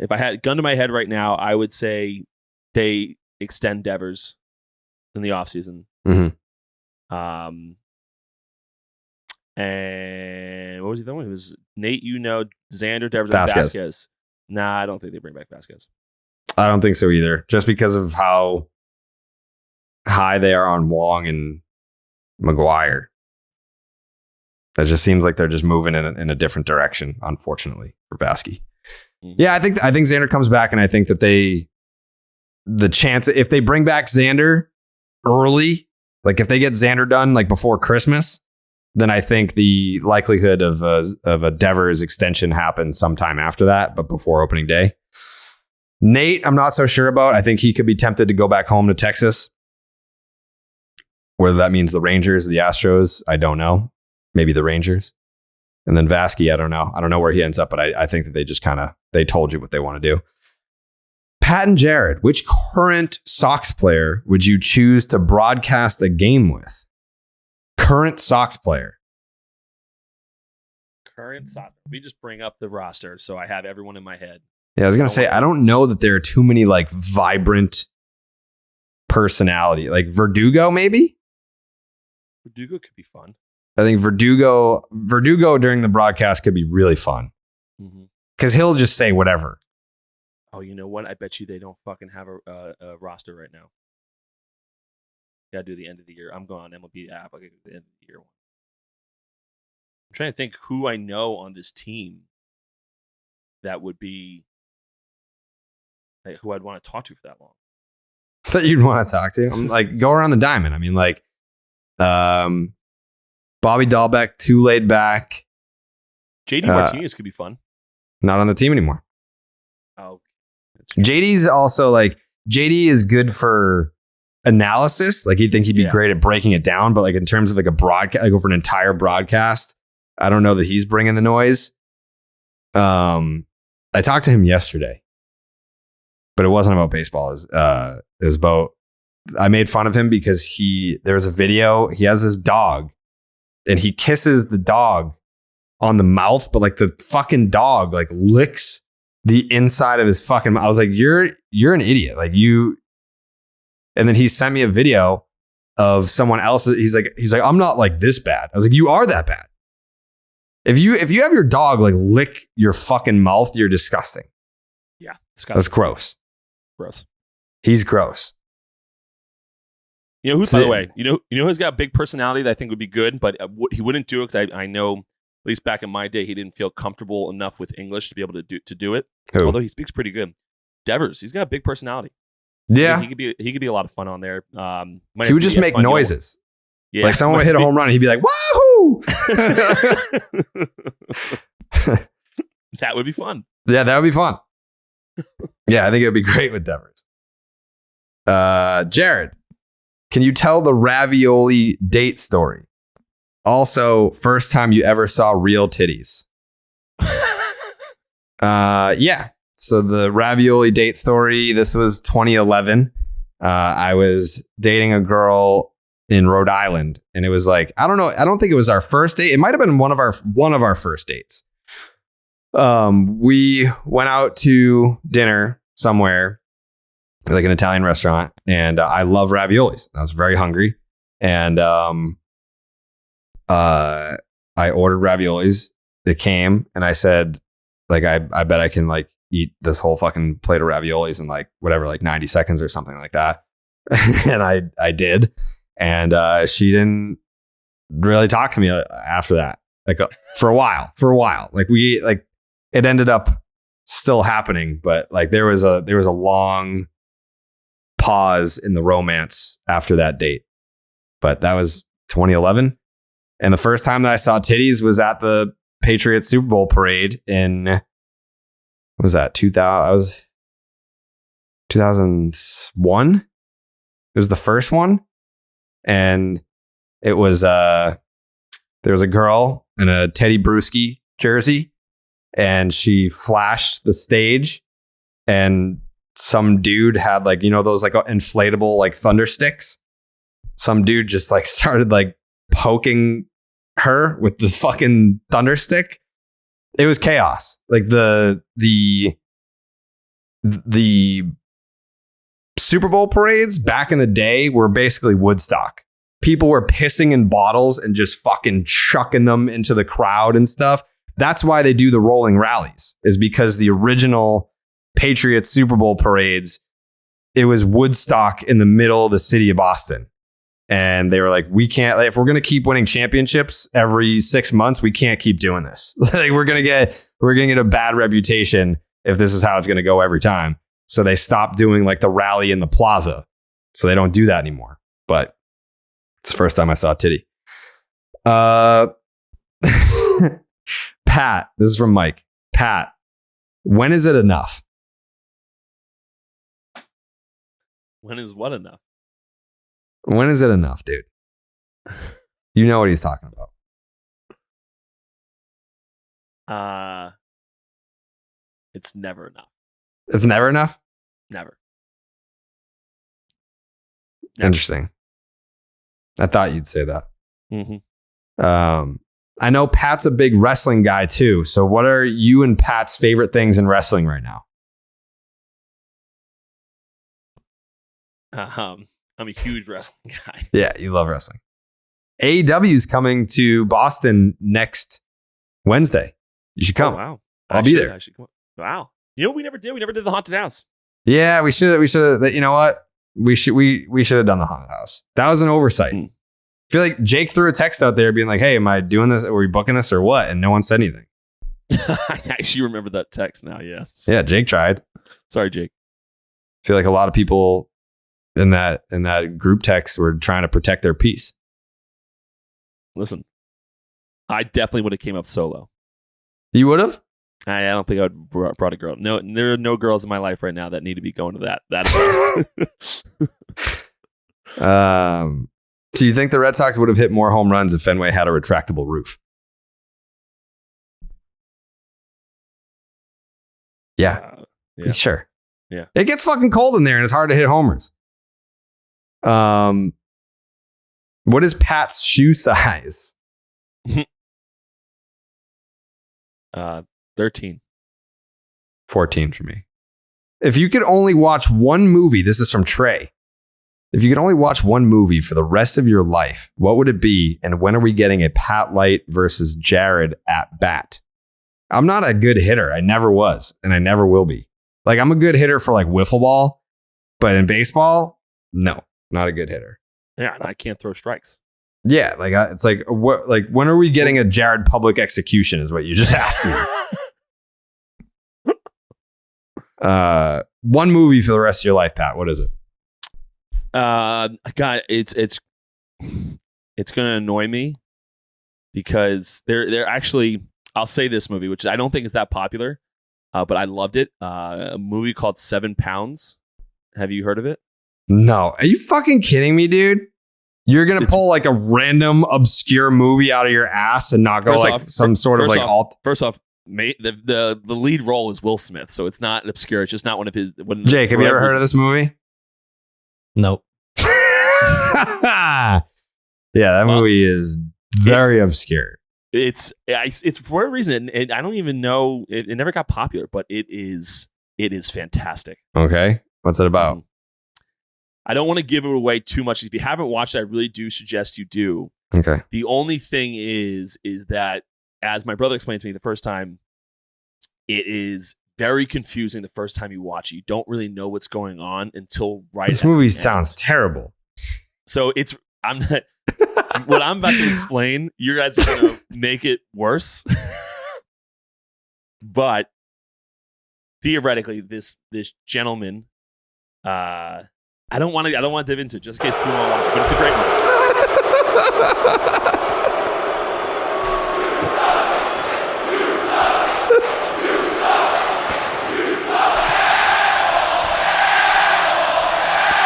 If I had a gun to my head right now, I would say they extend Devers in the offseason. Mm-hmm. And what was the other one? It was Nate, Xander, Devers, Vasquez. And Vasquez. Nah, I don't think they bring back Vasquez. I don't think so either. Just because of how high they are on Wong and McGuire. That just seems like they're just moving in a different direction, unfortunately, for Vasquez. Mm-hmm. Yeah, I think Xander comes back, and I think that the chance if they bring back Xander early, like if they get Xander done like before Christmas, then I think the likelihood of a Devers extension happens sometime after that, but before opening day. Nate, I'm not so sure about. I think he could be tempted to go back home to Texas. Whether that means the Rangers, the Astros, I don't know. Maybe the Rangers. And then Vasquez, I don't know. I don't know where he ends up, but I think that they just they told you what they want to do. Pat and Jared, which current Sox player would you choose to broadcast a game with? Current Sox player. Current Sox. We just bring up the roster, so I have everyone in my head. Yeah, I was going to say, I don't know that there are too many like vibrant personality. Like Verdugo, maybe? Verdugo could be fun. I think Verdugo during the broadcast could be really fun. Because he'll just say whatever. Oh, you know what? I bet you they don't fucking have a roster right now. Gotta do the end of the year. I'm going on MLB app. I'll get the end of the year one. I'm trying to think who I know on this team that would be who I'd want to talk to for that long. That you'd want to talk to? I'm like, go around the diamond. I mean, like, Bobby Dahlbeck, too laid back. JD Martinez could be fun. Not on the team anymore. Oh, JD's also like, JD is good for analysis. Like, you'd think he'd be great at breaking it down, but like in terms of like a broadcast, like over an entire broadcast, I don't know that he's bringing the noise. I talked to him yesterday, but it wasn't about baseball. It was about, I made fun of him because there was a video, he has this dog and he kisses the dog on the mouth, but like the fucking dog like licks the inside of his fucking mouth. I was like, you're an idiot. Like and then he sent me a video of someone else. He's like, I'm not like this bad. I was like, you are that bad. If you have your dog like lick your fucking mouth, you're disgusting. Yeah. That's gross. Gross. He's gross. You know who, by the way, you know who's got a big personality that I think would be good, but he wouldn't do it because I know, at least back in my day, he didn't feel comfortable enough with English to be able to do it. Who? Although he speaks pretty good. Devers, he's got a big personality. Yeah, he could be a lot of fun on there. He would just make noises. Yeah, like someone would hit a home run, and he'd be like, "Wahoo!" That would be fun. Yeah, that would be fun. Yeah, I think it would be great with Devers. Jared, can you tell the ravioli date story? Also, first time you ever saw real titties. Yeah. So the ravioli date story, this was 2011. I was dating a girl in Rhode Island, and it was like, I don't know. I don't think it was our first date. It might have been one of our first dates. We went out to dinner somewhere, like an Italian restaurant, and I love raviolis. I was very hungry, and I ordered raviolis. They came, and I said, like, I bet I can like eat this whole fucking plate of raviolis in like whatever, like 90 seconds or something like that. And I did, and she didn't really talk to me after that, like for a while. Like it ended up still happening, but like there was a long pause in the romance after that date. But that was 2011. And the first time that I saw titties was at the Patriots Super Bowl parade in, what was that? 2001. It was the first one. And it was, there was a girl in a Teddy Bruschi jersey, and she flashed the stage, and some dude had like, you know, those like inflatable like thunder sticks. Some dude just like started like poking her with the fucking thunder stick. It was chaos. Like the Super Bowl parades back in the day were basically Woodstock. People were pissing in bottles and just fucking chucking them into the crowd and stuff. That's why they do the rolling rallies, is because the original Patriots Super Bowl parades, it was Woodstock in the middle of the city of Boston. And they were like, we can't, if we're going to keep winning championships every 6 months, we can't keep doing this. Like we're going to get a bad reputation if this is how it's going to go every time. So they stopped doing like the rally in the plaza. So they don't do that anymore. But it's the first time I saw a titty. Pat, this is from Mike. Pat, when is it enough? When is what enough? When is it enough, dude? You know what he's talking about. It's never enough. It's never enough? Never. Interesting. I thought you'd say that. Mm-hmm. I know Pat's a big wrestling guy too. So what are you and Pat's favorite things in wrestling right now? I'm a huge wrestling guy. Yeah, you love wrestling. AEW is coming to Boston next Wednesday. You should come. Oh, wow. I'll be there. I should come. Wow. You know what we never did? We never did the haunted house. Yeah, we should. You know what? We should have done the haunted house. That was an oversight. feel like Jake threw a text out there being like, hey, am I doing this? Are we booking this or what? And no one said anything. I actually remember that text now. Yes. Yeah, Jake tried. Sorry, Jake. I feel like a lot of people in that group text were trying to protect their peace. Listen, I definitely would have came up solo. You would have? I don't think I would have brought a girl. No, there are no girls in my life right now that need to be going to that. Do you think the Red Sox would have hit more home runs if Fenway had a retractable roof? Yeah. Yeah. Sure. Yeah. It gets fucking cold in there and it's hard to hit homers. What is Pat's shoe size? 13. 14 for me. If you could only watch one movie, this is from Trey. If you could only watch one movie for the rest of your life, what would it be? And when are we getting a Pat Light versus Jared at bat? I'm not a good hitter. I never was, and I never will be. Like, I'm a good hitter for like wiffle ball, but in baseball, no, not a good hitter. Yeah, and I can't throw strikes. Yeah, like it's like what? Like, when are we getting a Jared public execution? Is what you just asked me. One movie for the rest of your life, Pat. What is it? God, it's gonna annoy me because they're actually. I'll say this movie, which I don't think is that popular, but I loved it. A movie called 7 Pounds. Have you heard of it? No. Are you fucking kidding me, dude? You're going to pull like a random obscure movie out of your ass and not go like some sort of like alt. First off, mate, the lead role is Will Smith, so it's not obscure. It's just not one of his. Jake, have you ever heard of this movie? Nope. Yeah, that movie is very obscure. It's for whatever reason. I don't even know. It never got popular, but it is fantastic. Okay, what's it about? I don't want to give it away too much. If you haven't watched it, I really do suggest you do. Okay. The only thing is that, as my brother explained to me the first time, it is very confusing the first time you watch it. You don't really know what's going on until right. This movie sounds terrible. So I'm not. What I'm about to explain, you guys are going to make it worse. But theoretically, this gentleman, I don't want to dive into it just in case people want to watch it, but it's a great movie.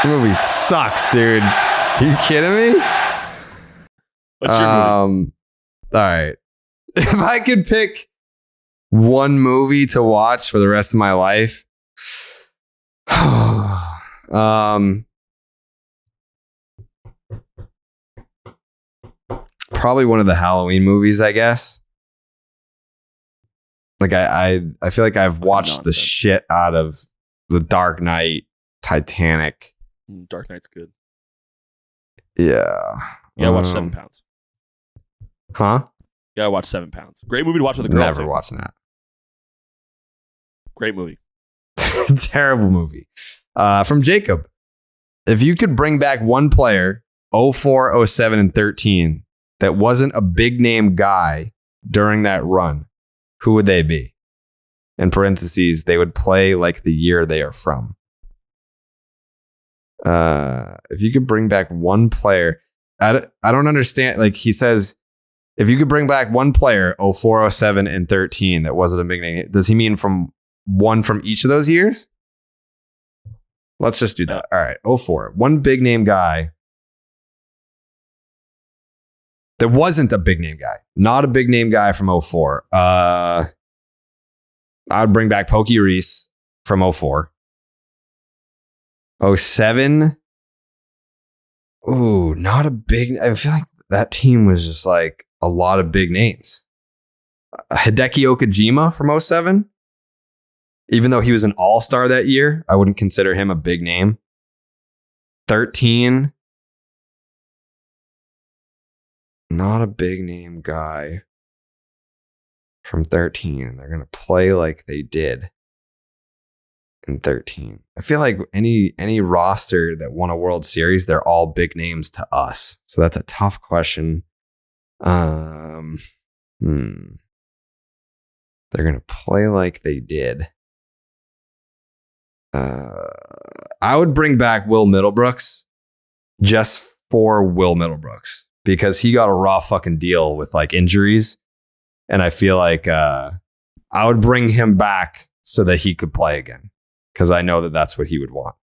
The movie sucks, dude. Are you kidding me? What's your movie? All right. If I could pick one movie to watch for the rest of my life, probably one of the Halloween movies, I guess. Like I feel like I've watched the shit out of The Dark Knight, Titanic. Dark Knight's good. Yeah. Yeah, watch 7 Pounds. Huh? Yeah, watch 7 Pounds. Great movie to watch with a girl. Never watching that. Great movie. Terrible movie. From Jacob. If you could bring back one player, 04, 07, and 13, that wasn't a big name guy during that run, who would they be? In parentheses, they would play like the year they are from. If you could bring back one player, I don't understand. Like he says, if you could bring back one player, 04, 07, and 13, that wasn't a big name, does he mean from one from each of those years? Let's just do that. All right, 04. One big name guy that wasn't a big name guy. Not a big name guy from 04. I would bring back Pokey Reese from 04. 07. Ooh, not a big... I feel like that team was just like a lot of big names. Hideki Okajima from 07. Even though he was an all-star that year, I wouldn't consider him a big name. 13. Not a big name guy from 13. They're going to play like they did. and 13. I feel like any roster that won a World Series, they're all big names to us. So that's a tough question. They're gonna play like they did. I would bring back Will Middlebrooks just for Will Middlebrooks because he got a raw fucking deal with like injuries, and I feel like I would bring him back so that he could play again because I know that that's what he would want.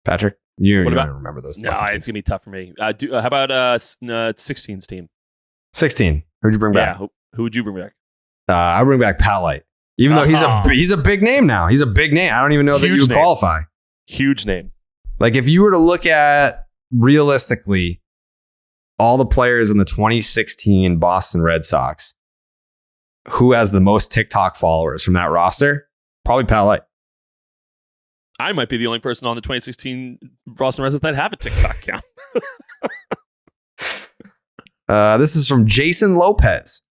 Patrick, you don't remember those? No, it's gonna be tough for me. How about 16's team? 16. Who'd you bring back? Yeah, who would you bring back? I would bring back Pat Light. Even though he's a big name now. He's a big name. I don't even know that you would qualify. Huge name. Like if you were to look at realistically all the players in the 2016 Boston Red Sox, who has the most TikTok followers from that roster? Probably Pat Light. I might be the only person on the 2016 Boston Red Sox that have a TikTok account. This is from Jason Lopez.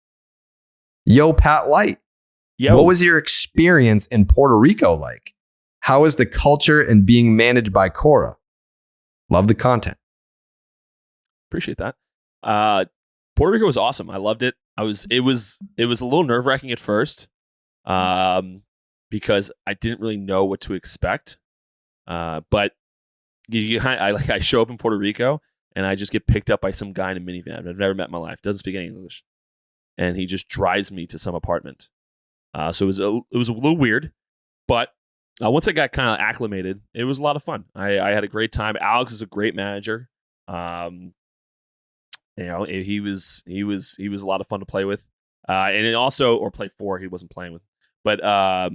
Yo, Pat Light. Yo. What was your experience in Puerto Rico like? How is the culture and being managed by Cora? Love the content. Appreciate that. Puerto Rico was awesome. I loved it. It was a little nerve-wracking at first because I didn't really know what to expect. But I show up in Puerto Rico and I just get picked up by some guy in a minivan I've never met in my life. Doesn't speak any English. And he just drives me to some apartment. So it was a little weird, but once I got kind of acclimated, it was a lot of fun. I had a great time. Alex is a great manager. He was a lot of fun to play with. And it also, or play for, he wasn't playing with. But I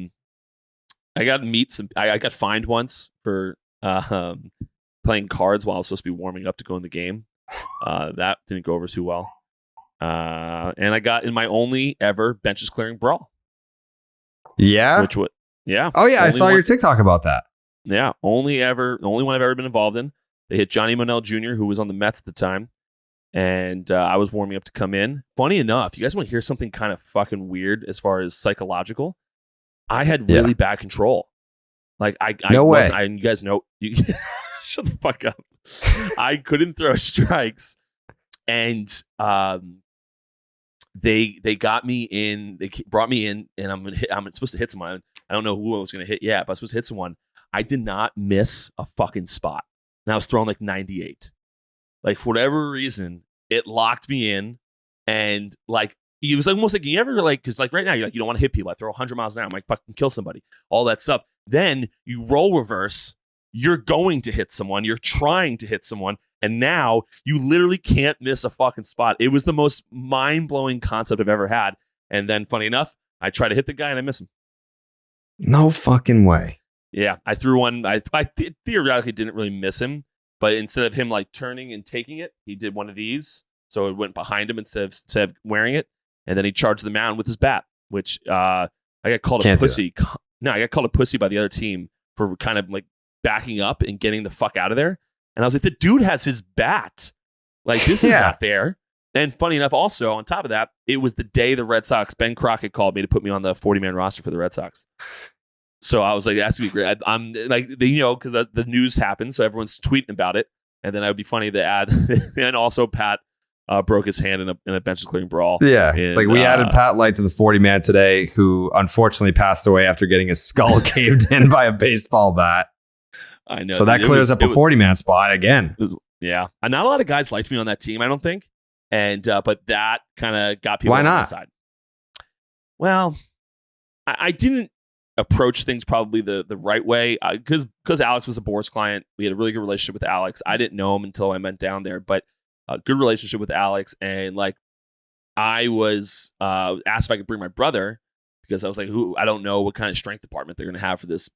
got to meet I got fined once for playing cards while I was supposed to be warming up to go in the game. That didn't go over too well. And I got in my only ever benches clearing brawl. Yeah. Yeah. Oh yeah, I saw your TikTok about that. Yeah, only one I've ever been involved in. They hit Johnny Monell Jr., who was on the Mets at the time, and I was warming up to come in. Funny enough, you guys want to hear something kind of fucking weird as far as psychological? I had really bad control. Like no way. You guys know. Shut the fuck up. I couldn't throw strikes, and They got me in. They brought me in, and I'm supposed to hit someone. I don't know who I was going to hit yet, but I was supposed to hit someone. I did not miss a fucking spot, and I was throwing like 98. Like for whatever reason, it locked me in, and like it was almost like you ever like because like right now you're like you don't want to hit people. I throw 100 miles an hour, I might fucking kill somebody. All that stuff. Then you roll reverse. You're going to hit someone. You're trying to hit someone. And now you literally can't miss a fucking spot. It was the most mind-blowing concept I've ever had. And then, funny enough, I try to hit the guy and I miss him. No fucking way. Yeah, I threw one. I theoretically didn't really miss him, but instead of him like turning and taking it, he did one of these. So it went behind him instead of wearing it, and then he charged the mound with his bat, which I got called a pussy. No, I got called a pussy by the other team for kind of like backing up and getting the fuck out of there. And I was like, the dude has his bat. Like, this is not fair. And funny enough, also, on top of that, it was the day the Red Sox, Ben Crockett called me to put me on the 40-man roster for the Red Sox. So I was like, that's going to be great. I'm like, because the news happened, so everyone's tweeting about it. And then it would be funny to add. And also, Pat broke his hand in a bench clearing brawl. Yeah. It's like we added Pat Light to the 40-man today, who unfortunately passed away after getting his skull caved in by a baseball bat. I know. So that clears up a 40-man spot again. Yeah. Not a lot of guys liked me on that team, I don't think. And but that kind of got people on the side. Well, I didn't approach things probably the right way because Alex was a Boris client. We had a really good relationship with Alex. I didn't know him until I went down there, but a good relationship with Alex. And like I was asked if I could bring my brother because I was like, I don't know what kind of strength department they're going to have for this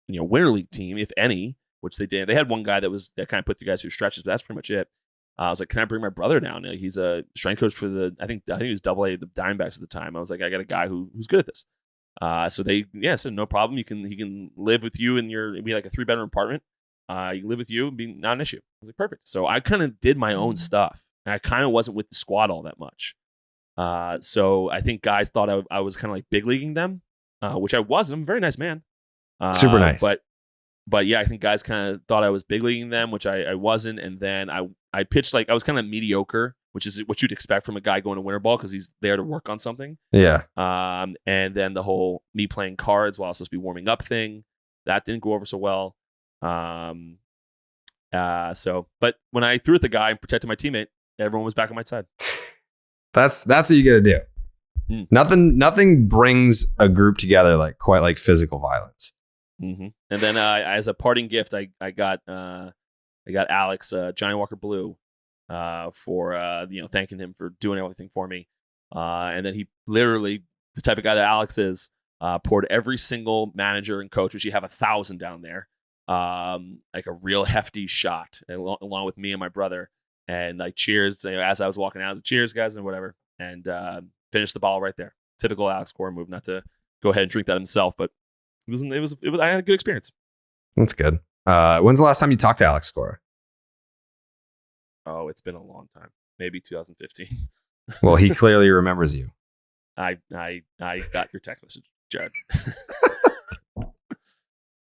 winter league team, if any, which they did. They had one guy that kind of put the guys through stretches, but that's pretty much it. I was like, can I bring my brother down? He's a strength coach for I think he was AA, the Diamondbacks at the time. I was like, I got a guy who's good at this. So they said no problem. He can live with you it'd be like a 3-bedroom apartment. He can live with you and be not an issue. I was like, perfect. So I kind of did my own stuff. And I kind of wasn't with the squad all that much. So I think guys thought I was kind of like big leaguing them. which I wasn't. I'm a very nice man. Super nice. But yeah, I think guys kind of thought I was big leaguing them, which I wasn't. And then I pitched like I was kind of mediocre, which is what you'd expect from a guy going to winter ball because he's there to work on something. Yeah. And then the whole me playing cards while I was supposed to be warming up thing, that didn't go over so well. But when I threw at the guy and protected my teammate, everyone was back on my side. That's what you got to do. Nothing brings a group together quite like physical violence. Mm-hmm. And then as a parting gift, I got Alex Johnny Walker Blue for thanking him for doing everything for me. And then he literally, the type of guy that Alex is, poured every single manager and coach, which you have 1,000 down there, like a real hefty shot along with me and my brother. And like cheers as I was walking out, I was like, cheers guys and whatever, and finished the bottle right there. Typical Alex Cora move, not to go ahead and drink that himself, but it was I had a good experience. That's good. When's the last time you talked to Alex Cora? Oh, it's been a long time. Maybe 2015. Well, he clearly remembers you. I got your text message, Jared.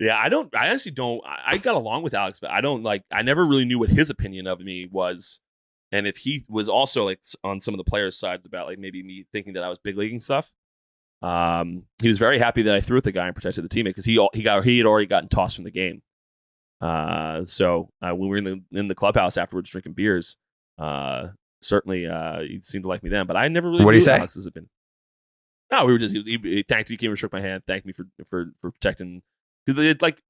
Yeah, I actually don't. I got along with Alex, but I never really knew what his opinion of me was. And if he was also like on some of the players' sides about like maybe me thinking that I was big leaguing stuff. He was very happy that I threw at the guy and protected the teammate because he had already gotten tossed from the game. So when we were in the clubhouse afterwards drinking beers, certainly he seemed to like me then. But I never really. What did he say? Alex's opinion. No, we were just he thanked me, came and shook my hand, thanked me for protecting. Because it's like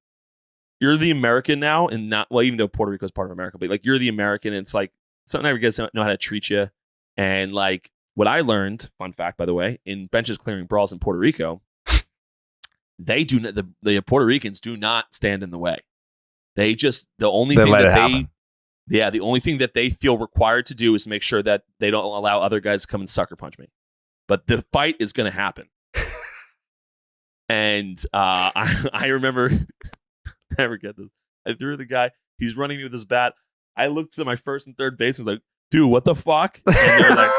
you're the American now, and not even though Puerto Rico is part of America, but like you're the American, and it's like sometimes guys don't know how to treat you. And like what I learned, fun fact by the way, in benches clearing brawls in Puerto Rico, they do not, the Puerto Ricans do not stand in the way. They just the only thing that they feel required to do is to make sure that they don't allow other guys to come and sucker punch me. But the fight is going to happen. And I remember, I never get this. I threw at the guy. He's running me with his bat. I looked to my first and third baseman, like, dude, what the fuck? And they were like,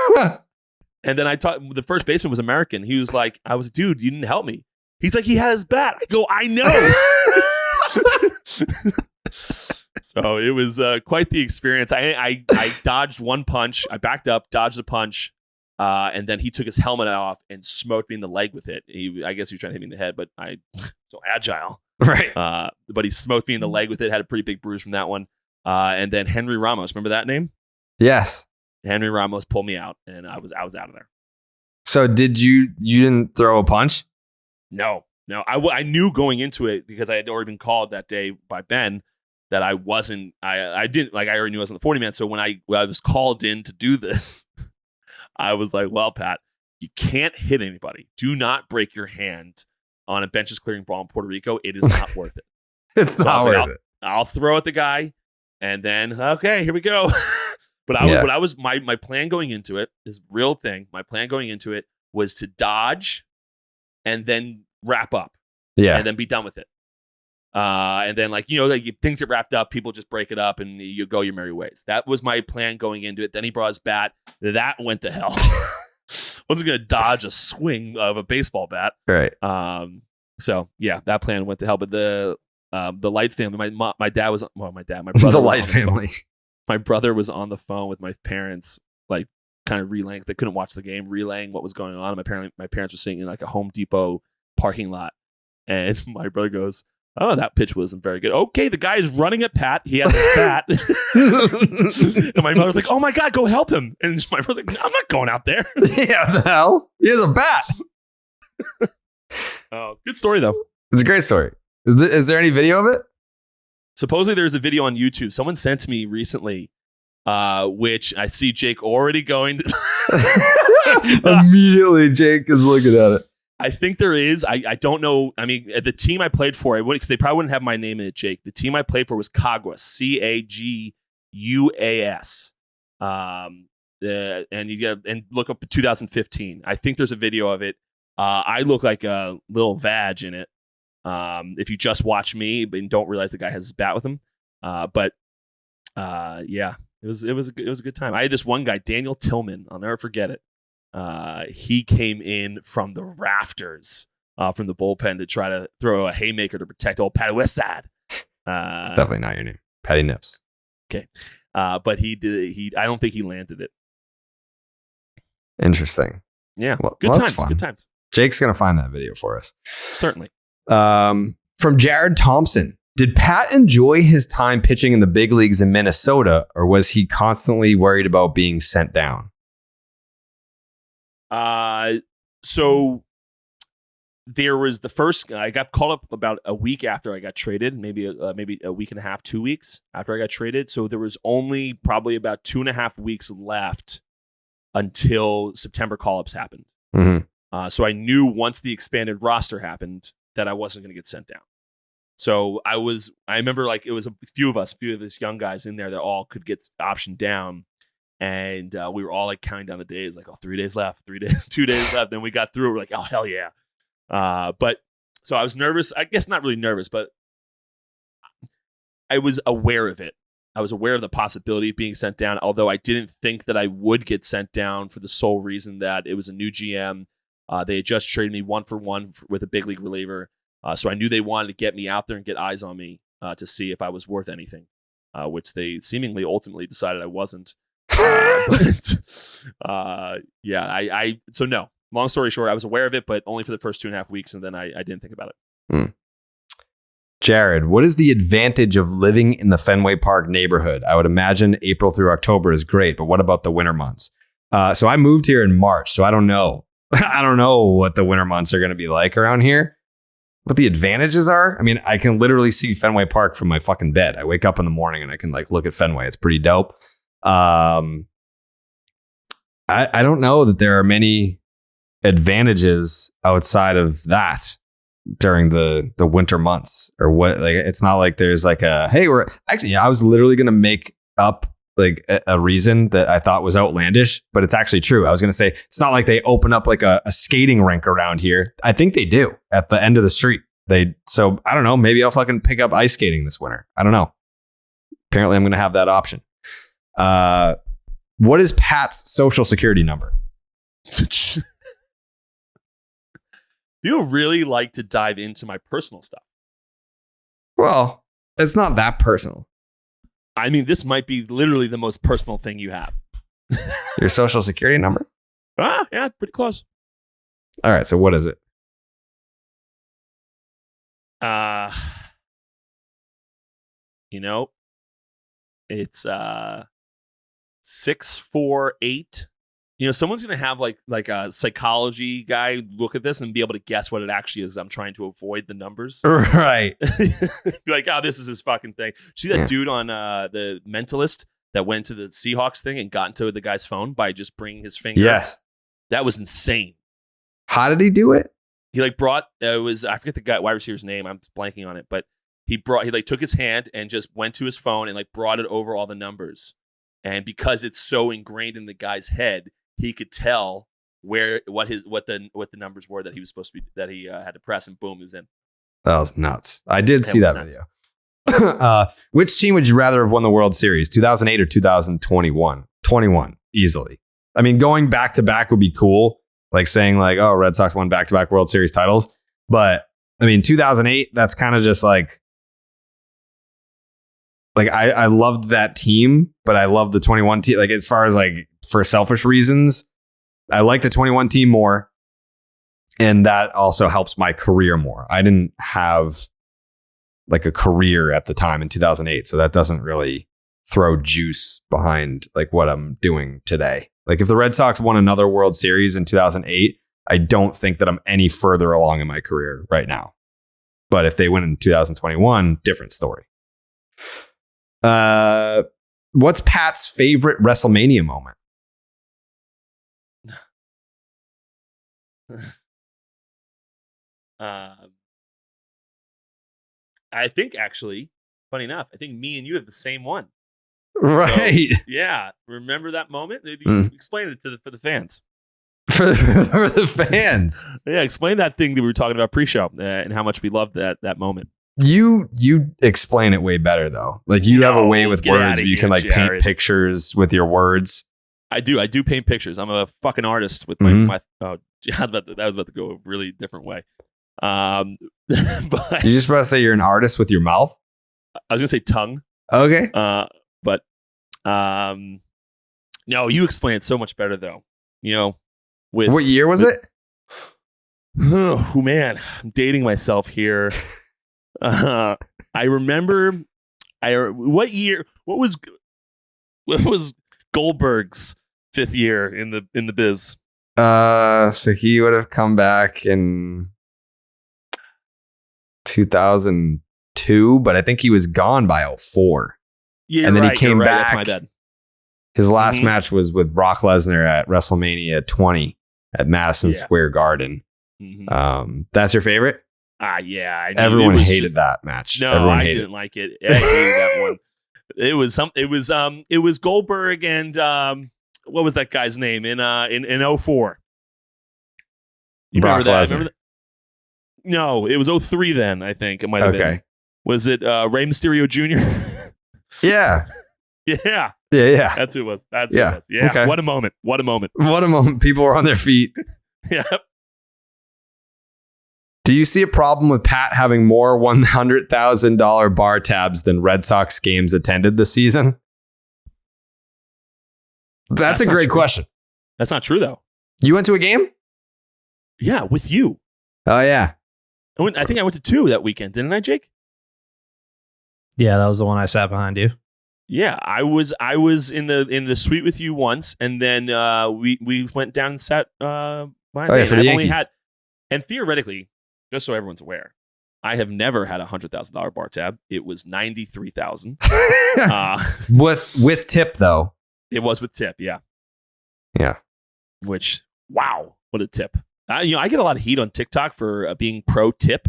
and then the first baseman was American. He was like, dude, you didn't help me. He's like, he had his bat. I go, I know. So it was quite the experience. I dodged one punch. I backed up, dodged a punch. And then he took his helmet off and smoked me in the leg with it. I guess he was trying to hit me in the head, but so agile. Right. But he smoked me in the leg with it, had a pretty big bruise from that one. And then Henry Ramos, remember that name? Yes. Henry Ramos pulled me out and I was out of there. So you didn't throw a punch? No. I knew going into it because I had already been called that day by Ben that I wasn't, I didn't, like I already knew I wasn't the 40 man. So when I was called in to do this, I was like, well, Pat, you can't hit anybody. Do not break your hand on a benches clearing ball in Puerto Rico. It is not worth it. It's not worth it. I'll throw at the guy and then, okay, here we go. But my plan going into it, this real thing, my plan going into it was to dodge and then wrap up. Yeah. And then be done with it. And then things get wrapped up, people just break it up and you go your merry ways. That was my plan going into it. Then he brought his bat. That went to hell. Wasn't going to dodge a swing of a baseball bat. Right. So yeah, that plan went to hell. But the Light family, my dad was, well, my brother, the Light family. My brother was on the phone with my parents, like kind of relaying. They couldn't watch the game, relaying what was going on. And my parents were sitting in like a Home Depot parking lot. And my brother goes, oh, that pitch wasn't very good. Okay, the guy is running at Pat. He has his bat. And my mother's like, oh my God, go help him. And my brother's like, I'm not going out there. Yeah, the hell? He has a bat. Oh, good story, though. It's a great story. Is there any video of it? Supposedly there's a video on YouTube. Someone sent to me recently, which I see Jake already going to. Immediately, Jake is looking at it. I think there is. I don't know. I mean, the team I played for, because they probably wouldn't have my name in it, Jake. The team I played for was Caguas, Caguas. And look up 2015. I think there's a video of it. I look like a little vag in it. If you just watch me and don't realize the guy has his bat with him. But yeah, it was a good time. I had this one guy, Daniel Tillman. I'll never forget it. He came in from the rafters from the bullpen to try to throw a haymaker to protect old Patty Westside. It's definitely not your name. Patty Nips. Okay. But he did. I don't think he landed it. Interesting. Yeah. Well, good that's times. fun. Good times. Jake's going to find that video for us. Certainly. From Jared Thompson. Did Pat enjoy his time pitching in the big leagues in Minnesota, or was he constantly worried about being sent down? So there was the first. I got called up about a week after I got traded, maybe a week and a half, 2 weeks after I got traded. So there was only probably about 2.5 weeks left until September call-ups happened. Mm-hmm. So I knew once the expanded roster happened that I wasn't going to get sent down. So I remember like it was a few of these young guys in there that all could get optioned down. And we were all like counting down the days, like, 3 days left, 3 days, 2 days left. Then we got through. We're like, oh, hell yeah. But so I was nervous. I guess not really nervous, but I was aware of it. I was aware of the possibility of being sent down, although I didn't think that I would get sent down for the sole reason that it was a new GM. They had just traded me 1-for-1 with a big league reliever. So I knew they wanted to get me out there and get eyes on me to see if I was worth anything, which they seemingly ultimately decided I wasn't. So no, long story short, I was aware of it, but only for the first 2.5 weeks. And then I didn't think about it. Jared, what is the advantage of living in the Fenway Park neighborhood? I would imagine April through October is great, but what about the winter months? So I moved here in March, so I don't know. I don't know what the winter months are going to be like around here. What the advantages are? I mean, I can literally see Fenway Park from my fucking bed. I wake up in the morning and I can like look at Fenway. It's pretty dope. I don't know that there are many advantages outside of that during the winter months or what. Like, it's not like there's like hey, we're actually, I was literally going to make up like a reason that I thought was outlandish, but it's actually true. I was going to say, it's not like they open up like a skating rink around here. I think they do at the end of the street. So I don't know. Maybe I'll fucking pick up ice skating this winter. I don't know. Apparently I'm going to have that option. What is Pat's social security number? You really like to dive into my personal stuff. Well, it's not that personal. I mean, this might be literally the most personal thing you have. Your social security number? Yeah, pretty close. All right. So what is it? It's 648. Someone's gonna have like a psychology guy look at this and be able to guess what it actually is. I'm trying to avoid the numbers. Right. Be like, this is his fucking thing. See that dude on the Mentalist that went to the Seahawks thing and got into the guy's phone by just bringing his finger? Yes. That was insane. How did he do it? He like brought I forget the guy wide receiver's name. I'm blanking on it, but he like took his hand and just went to his phone and like brought it over all the numbers. And because it's so ingrained in the guy's head, he could tell what the numbers were that he was supposed to be, that he had to press, and boom, he was in. That was nuts. I did see that video. Which team would you rather have won the World Series, 2008 or 2021? 21, easily. I mean, going back to back would be cool, like saying like, oh, Red Sox won back to back World Series titles. But I mean, 2008, that's kind of just like I loved that team, but I love the 21 team. Like, as far as like for selfish reasons, I like the 21 team more. And that also helps my career more. I didn't have like a career at the time in 2008. So that doesn't really throw juice behind like what I'm doing today. Like, if the Red Sox won another World Series in 2008, I don't think that I'm any further along in my career right now. But if they win in 2021, different story. What's Pat's favorite WrestleMania moment? I think, actually, funny enough, I think me and you have the same one. Right. So, yeah. Remember that moment? Explain it for the fans. For the fans. Yeah. Explain that thing that we were talking about pre-show and how much we loved that moment. You explain it way better, though. Like, you have a way with words where you can like paint pictures with your words. I do paint pictures. I'm a fucking artist with my that was about to go a really different way. But You just about to say you're an artist with your mouth? I was gonna say tongue. Okay. But no, you explain it so much better though. With What year was it? Oh man, I'm dating myself here. I remember. What year? What was Goldberg's 5th year in the biz? So he would have come back in 2002, but I think he was gone by 2004. Yeah, and then right, he came right. back. That's my bad. His last match was with Brock Lesnar at WrestleMania 20 at Madison Square Garden. That's your favorite? Yeah. I mean, everyone hated that match. No, everyone I didn't like it. I hated that one. It was Goldberg and what was that guy's name in 2004? You Brock remember that? Lesnar. No, it was 2003 then, I think it might have been. Was it Rey Mysterio Jr.? Yeah. Yeah. Yeah. That's who it was. Who it was. Yeah. Okay. What a moment. What a moment. What a moment. People were on their feet. Yeah. Do you see a problem with Pat having more $100,000 bar tabs than Red Sox games attended this season? That's a great question. That's not true, though. You went to a game? Yeah, with you. Oh, yeah. I think I went to 2 that weekend, didn't I, Jake? Yeah, that was the one I sat behind you. Yeah, I was in the suite with you once, and then we went down and sat behind for the Yankees. And theoretically, just so everyone's aware, I have never had $100,000 bar tab. It was $93,000. With tip though. It was with tip, yeah. Yeah. Which, wow, what a tip. I get a lot of heat on TikTok for being pro tip.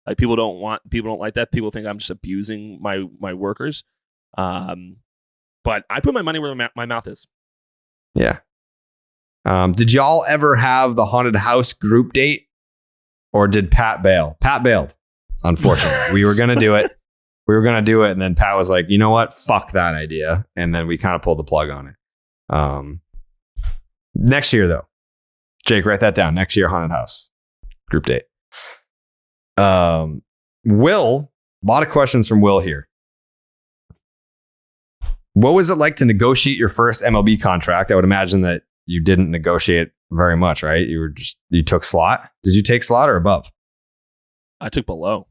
Like people don't like that. People think I'm just abusing my workers. But I put my money where my mouth is. Yeah. Did y'all ever have the haunted house group date? Or did Pat bail? Pat bailed, unfortunately. We were going to do it. And then Pat was like, you know what? Fuck that idea. And then we kind of pulled the plug on it. Next year, though. Jake, write that down. Next year, haunted house group date. Will, a lot of questions from Will here. What was it like to negotiate your first MLB contract? I would imagine that you didn't negotiate very much, right? You took slot. Did you take slot or above? I took below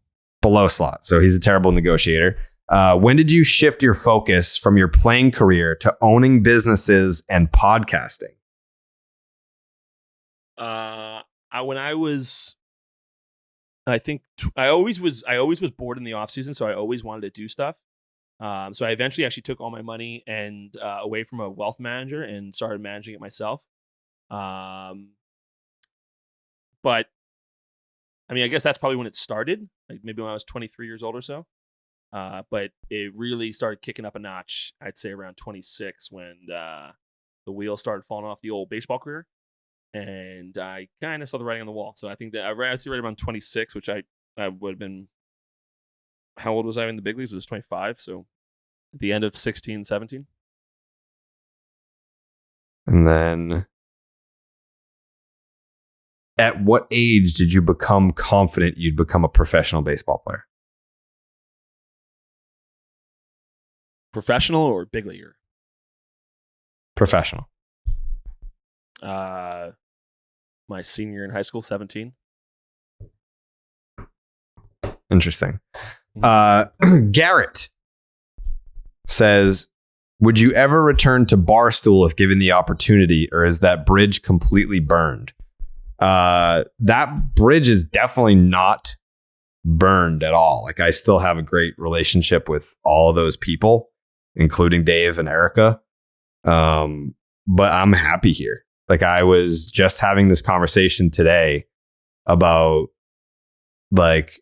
slot. So he's a terrible negotiator. When did you shift your focus from your playing career to owning businesses and podcasting? When I was, I think I always was bored in the off season, so I always wanted to do stuff. So I eventually actually took all my money and away from a wealth manager and started managing it myself. But I mean, I guess that's probably when it started, like maybe when I was 23 years old or so. But it really started kicking up a notch, I'd say around 26 when the wheels started falling off the old baseball career. And I kind of saw the writing on the wall. So I think that I'd say right around 26, which I would have been, how old was I in the big leagues? It was 25. So at the end of 16, 17. And then at what age did you become confident you'd become a professional baseball player? Professional or big leaguer? Professional. My senior year in high school, 17. Interesting. Garrett says, would you ever return to Barstool if given the opportunity, or is that bridge completely burned? That bridge is definitely not burned at all. Like I still have a great relationship with all of those people, including Dave and Erica. But I'm happy here. Like I was just having this conversation today about like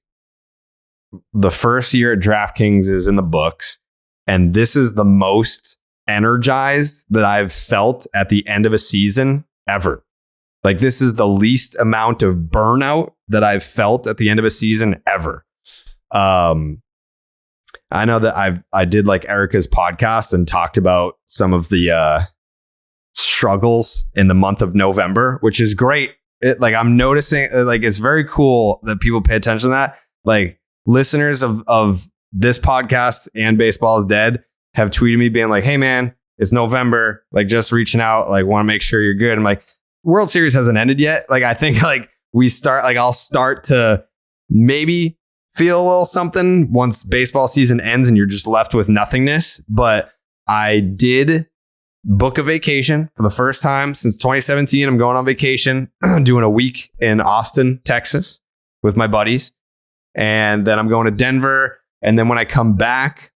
the first year at DraftKings is in the books. And this is the most energized that I've felt at the end of a season ever. Like this is the least amount of burnout that I've felt at the end of a season ever. I know that I did like Erica's podcast and talked about some of the struggles in the month of November, which is great I'm noticing like it's very cool that people pay attention to that. Like listeners of this podcast and Baseball is Dead have tweeted me being like, hey man, it's November, like just reaching out, like want to make sure you're good. I'm like, World Series hasn't ended yet. Like I think like I'll start to maybe feel a little something once baseball season ends and you're just left with nothingness. But I did book a vacation for the first time since 2017. I'm going on vacation, doing a week in Austin, Texas with my buddies. And then I'm going to Denver. And then when I come back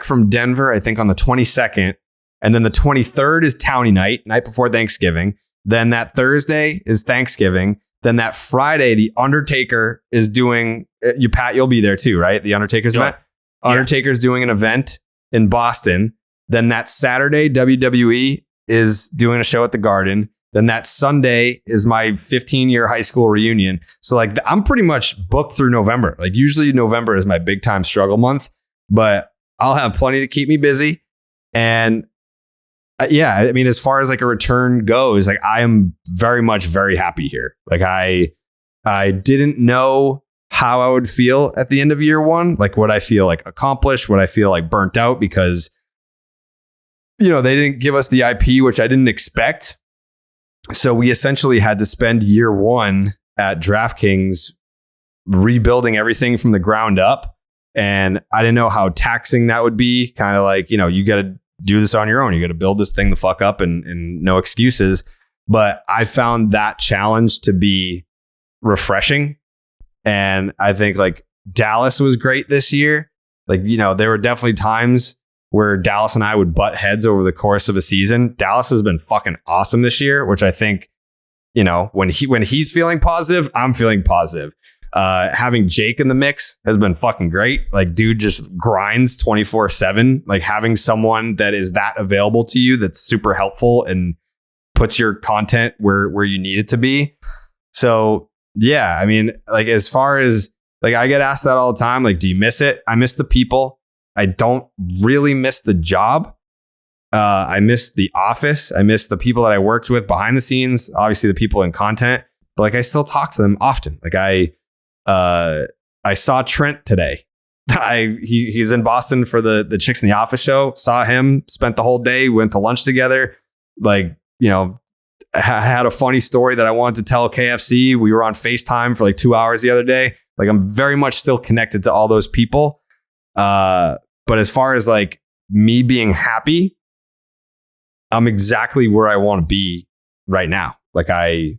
from Denver, I think on the 22nd. And then the 23rd is Townie night before Thanksgiving. Then that Thursday is Thanksgiving. Then that Friday, the Undertaker is doing, Pat, you'll be there too, right? The Undertaker's event. Undertaker's doing an event in Boston. Then that Saturday, WWE is doing a show at the Garden. Then that Sunday is my 15-year high school reunion. So like I'm pretty much booked through November. Like usually November is my big time struggle month, but I'll have plenty to keep me busy. And yeah, I mean, as far as like a return goes, like I am very happy here. Like I didn't know how I would feel at the end of year one. Like would I feel like accomplished? Would I feel like burnt out because they didn't give us the IP, which I didn't expect. So we essentially had to spend year one at DraftKings rebuilding everything from the ground up. And I didn't know how taxing that would be. Kind of like, you got to do this on your own. You got to build this thing the fuck up and no excuses. But I found that challenge to be refreshing. And I think like Dallas was great this year. Like, there were definitely times where Dallas and I would butt heads over the course of a season. Dallas has been fucking awesome this year, which I think, when he's feeling positive, I'm feeling positive. Having Jake in the mix has been fucking great. Like dude just grinds 24/7. Like having someone that is that available to you, that's super helpful and puts your content where you need it to be. So yeah, I mean, like as far as like, I get asked that all the time. Like, do you miss it? I miss the people. I don't really miss the job. I miss the office. I miss the people that I worked with behind the scenes, obviously the people in content, but like I still talk to them often. Like I saw Trent today. He's in Boston for the Chicks in the Office show. Saw him, spent the whole day, went to lunch together. Like, had a funny story that I wanted to tell KFC. We were on FaceTime for like 2 hours the other day. Like I'm very much still connected to all those people. But as far as like me being happy, I'm exactly where I want to be right now. Like I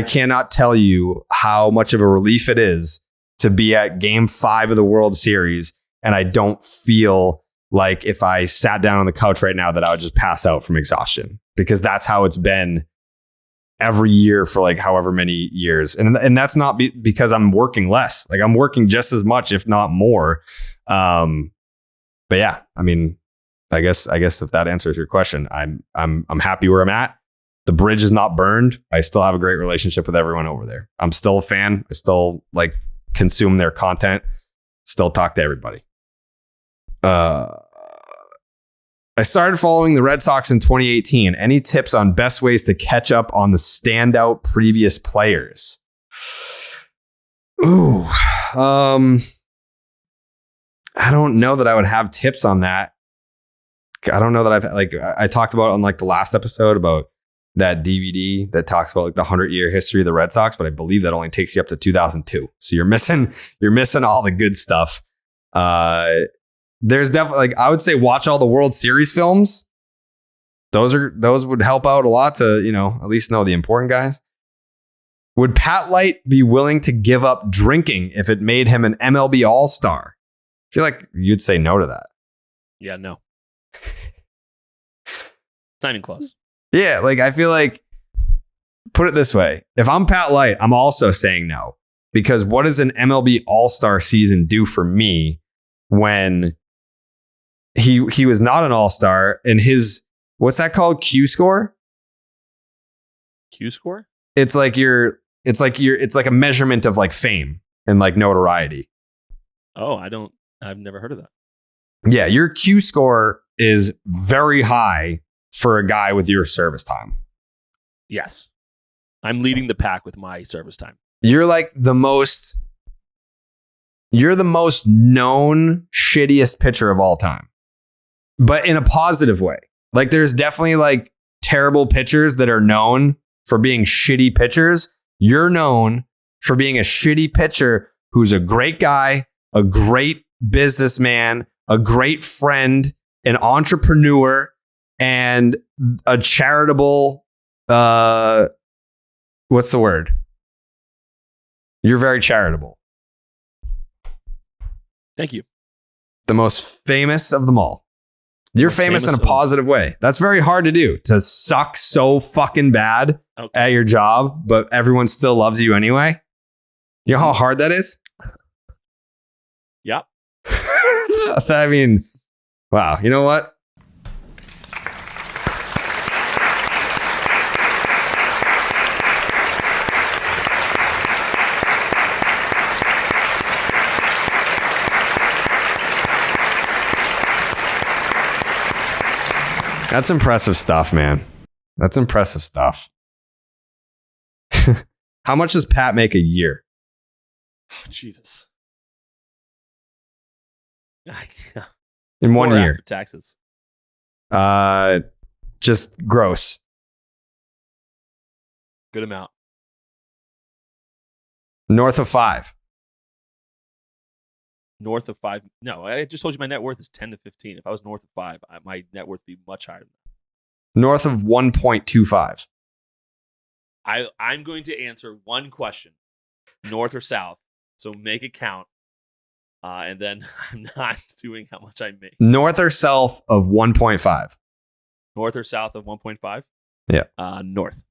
cannot tell you how much of a relief it is to be at Game 5 of the World Series. And I don't feel like if I sat down on the couch right now that I would just pass out from exhaustion, because that's how it's been every year for like however many years. And that's not because I'm working less. Like I'm working just as much, if not more. But yeah, I mean, I guess if that answers your question, I'm happy where I'm at. The bridge is not burned. I still have a great relationship with everyone over there. I'm still a fan. I still like consume their content. Still talk to everybody. I started following the Red Sox in 2018. Any tips on best ways to catch up on the standout previous players? Ooh, I don't know that I would have tips on that. I don't know that I talked about on like the last episode about that DVD that talks about like the 100-year history of the Red Sox, but I believe that only takes you up to 2002. So you're missing all the good stuff. There's definitely like I would say watch all the World Series films. Those would help out a lot to, at least know the important guys. Would Pat Light be willing to give up drinking if it made him an MLB All-Star? I feel like you'd say no to that. Yeah, no. It's not even close. Yeah, like I feel like, put it this way. If I'm Pat Light, I'm also saying no. Because what does an MLB All-Star season do for me when he was not an All-Star and his, what's that called? Q score? Q score? It's like a measurement of like fame and like notoriety. Oh, I've never heard of that. Yeah, your Q score is very high for a guy with your service time. Yes. I'm leading the pack with my service time. You're like you're the most known shittiest pitcher of all time, but in a positive way. Like there's definitely like terrible pitchers that are known for being shitty pitchers. You're known for being a shitty pitcher who's a great guy, a great businessman, a great friend, an entrepreneur, and a charitable, what's the word? You're very charitable. Thank you. The most famous of them all. You're famous in a positive way. That's very hard to do, to suck so fucking bad at your job, but everyone still loves you anyway. You know how hard that is? Yeah. I mean, wow. You know what? That's impressive stuff, man. That's impressive stuff. How much does Pat make a year? Oh, Jesus. In 1 year. After taxes. Just gross. Good amount. North of 5. North of 5. No, I just told you my net worth is 10 to 15. If I was north of 5, my net worth would be much higher than that. North of 1.25. I'm going to answer one question, north or south. So make it count. And then I'm not doing how much I make. North or south of 1.5. North or south of 1.5? Yeah. North.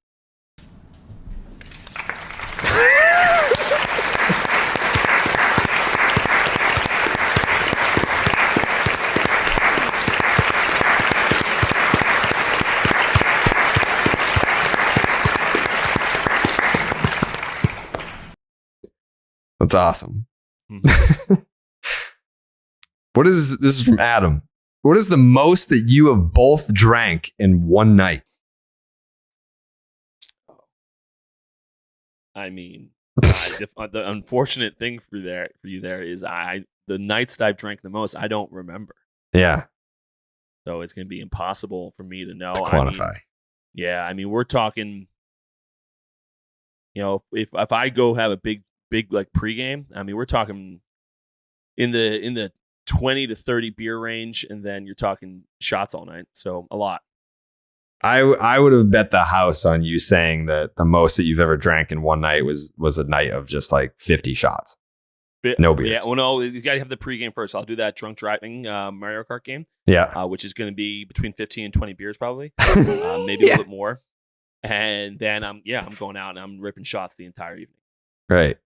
That's awesome. Mm-hmm. This is from Adam. What is the most that you have both drank in one night? I mean, the unfortunate thing for you there is the nights that I've drank the most, I don't remember. Yeah. So it's going to be impossible for me to know. To quantify. I mean, we're talking, if I go have a big like pregame, I mean, we're talking in the 20 to 30 beer range, and then you're talking shots all night. So a lot. I would have bet the house on you saying that the most that you've ever drank in one night was a night of just like 50 shots. No beers. Yeah, well, no, you got to have the pregame first. I'll do that drunk driving Mario Kart game. Yeah. Which is going to be between 15 and 20 beers probably. Maybe a little bit more. And then I'm going out and I'm ripping shots the entire evening. Right.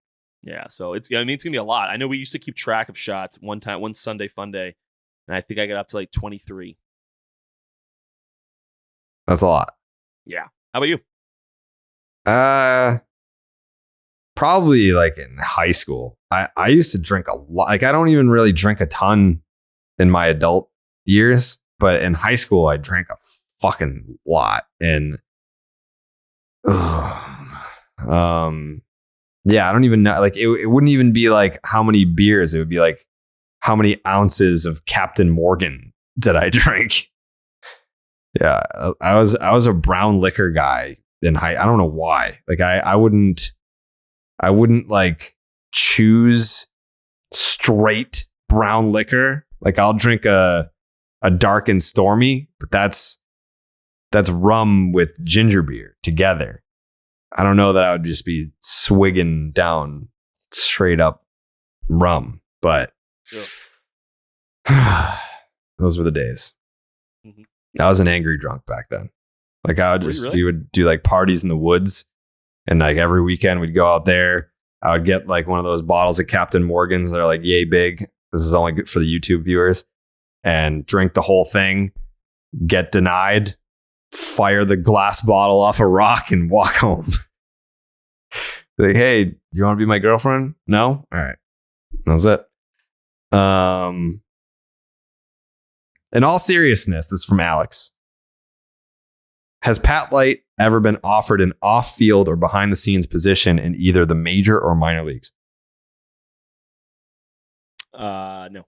Yeah, so it's going to be a lot. I know we used to keep track of shots one Sunday fun day, and I think I got up to like 23. That's a lot. Yeah. How about you? Probably like in high school. I used to drink a lot. Like I don't even really drink a ton in my adult years, but in high school I drank a fucking lot. And yeah, I don't even know. Like it wouldn't even be like how many beers. It would be like how many ounces of Captain Morgan did I drink? Yeah, I was a brown liquor guy in high. I don't know why. Like I wouldn't like choose straight brown liquor. Like I'll drink a dark and stormy, but that's rum with ginger beer together. I don't know that I would just be swigging down straight up rum, but those were the days. Mm-hmm. I was an angry drunk back then. Like we would do like parties in the woods, and like every weekend we'd go out there. I would get like one of those bottles of Captain Morgan's that are like yay big. This is only good for the YouTube viewers, and drink the whole thing, get denied, fire the glass bottle off a rock and walk home. Like, hey, you want to be my girlfriend? No? All right. That was it. In all seriousness, this is from Alex. Has Pat Light ever been offered an off-field or behind-the-scenes position in either the major or minor leagues? No.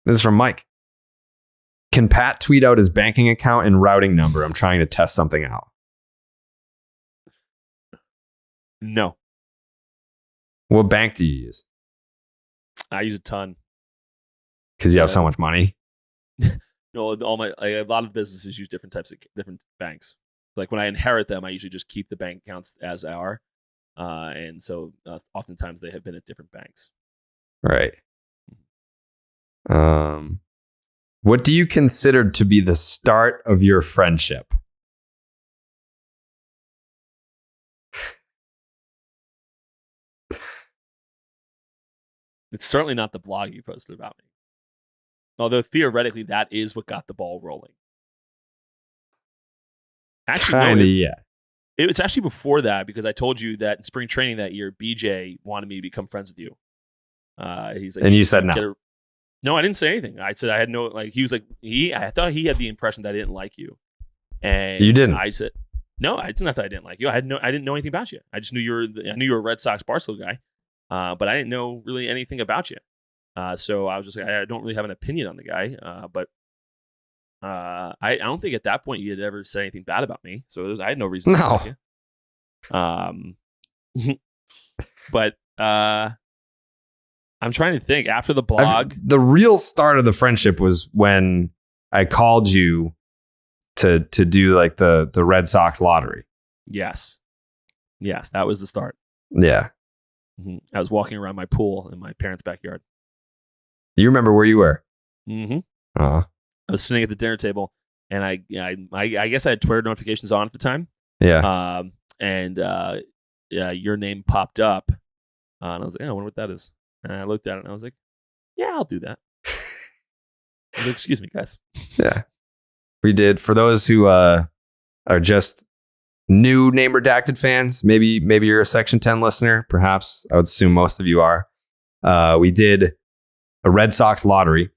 This is from Mike. Can Pat tweet out his banking account and routing number? I'm trying to test something out. No. What bank do you use? I use a ton. Because you have so much money. No, a lot of businesses use different banks. Like when I inherit them, I usually just keep the bank accounts as they are, and so oftentimes they have been at different banks. Right. What do you consider to be the start of your friendship? It's certainly not the blog you posted about me. Although theoretically, that is what got the ball rolling. Actually, Kinda, yeah. It was actually before that, because I told you that in spring training that year, BJ wanted me to become friends with you. He's like, and you said no. No, I didn't say anything. I said I had no, like, he was like, I thought he had the impression that I didn't like you. And you didn't. I said, no, it's not that I didn't like you. I didn't know anything about you. I just knew I knew you were a Red Sox Barstool guy, but I didn't know really anything about you. So I was just like, I don't really have an opinion on the guy. But I don't think at that point you had ever said anything bad about me. So I had no reason to like you. But I'm trying to think. After the blog, the real start of the friendship was when I called you to do like the Red Sox lottery. Yes, that was the start. Yeah, I was walking around my pool in my parents' backyard. You remember where you were? Mm-hmm. I was sitting at the dinner table, and I guess I had Twitter notifications on at the time. Yeah. And your name popped up, and I was like, oh, I wonder what that is. And I looked at it, and I was like, yeah, I'll do that. I was like, excuse me, guys. Yeah, we did. For those who are just new Name Redacted fans, maybe you're a Section 10 listener. Perhaps I would assume most of you are. We did a Red Sox lottery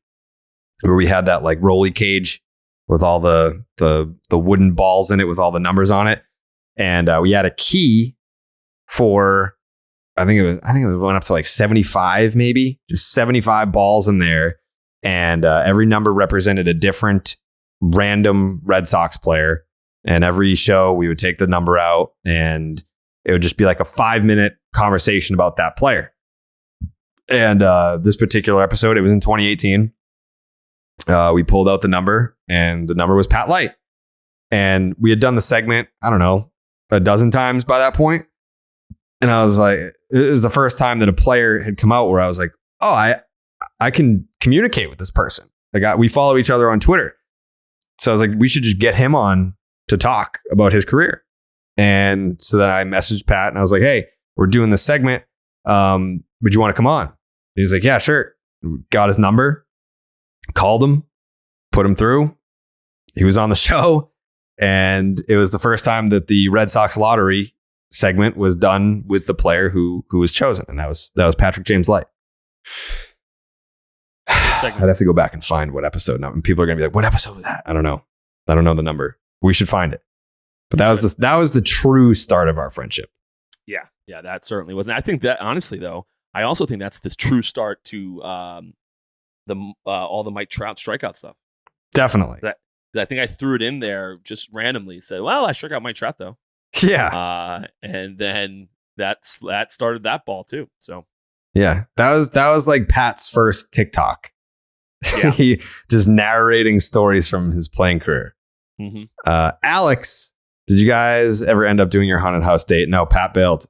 where we had that like rolly cage with all the wooden balls in it with all the numbers on it, and we had a key for I think it was going up to like 75, maybe just 75 balls in there, and every number represented a different random Red Sox player. And every show we would take the number out, and it would just be like a 5-minute conversation about that player. And this particular episode, it was in 2018. We pulled out the number, and the number was Pat Light. And we had done the segment, I don't know, a dozen times by that point. And I was like, it was the first time that a player had come out where I was like, oh, I can communicate with this person. Like we follow each other on Twitter. So I was like, we should just get him on to talk about his career. And so then I messaged Pat and I was like, hey, we're doing this segment. Would you want to come on? He was like, yeah, sure. Got his number, called him, put him through. He was on the show. And it was the first time that the Red Sox lottery segment was done with the player who was chosen. And that was Patrick James Light. I'd have to go back and find what episode number. People are going to be like, what episode was that? I don't know the number. We should find it. But that was the true start of our friendship. Yeah, that certainly wasn't. I think that honestly, though, I also think that's the true start to all the Mike Trout strikeout stuff. Definitely. I think I threw it in there just randomly. Said, well, I struck out Mike Trout though. Yeah. And then that started that ball too. So yeah, that was like Pat's first TikTok. Yeah. He just narrating stories from his playing career. Mm-hmm. Alex, did you guys ever end up doing your haunted house date? No, Pat bailed.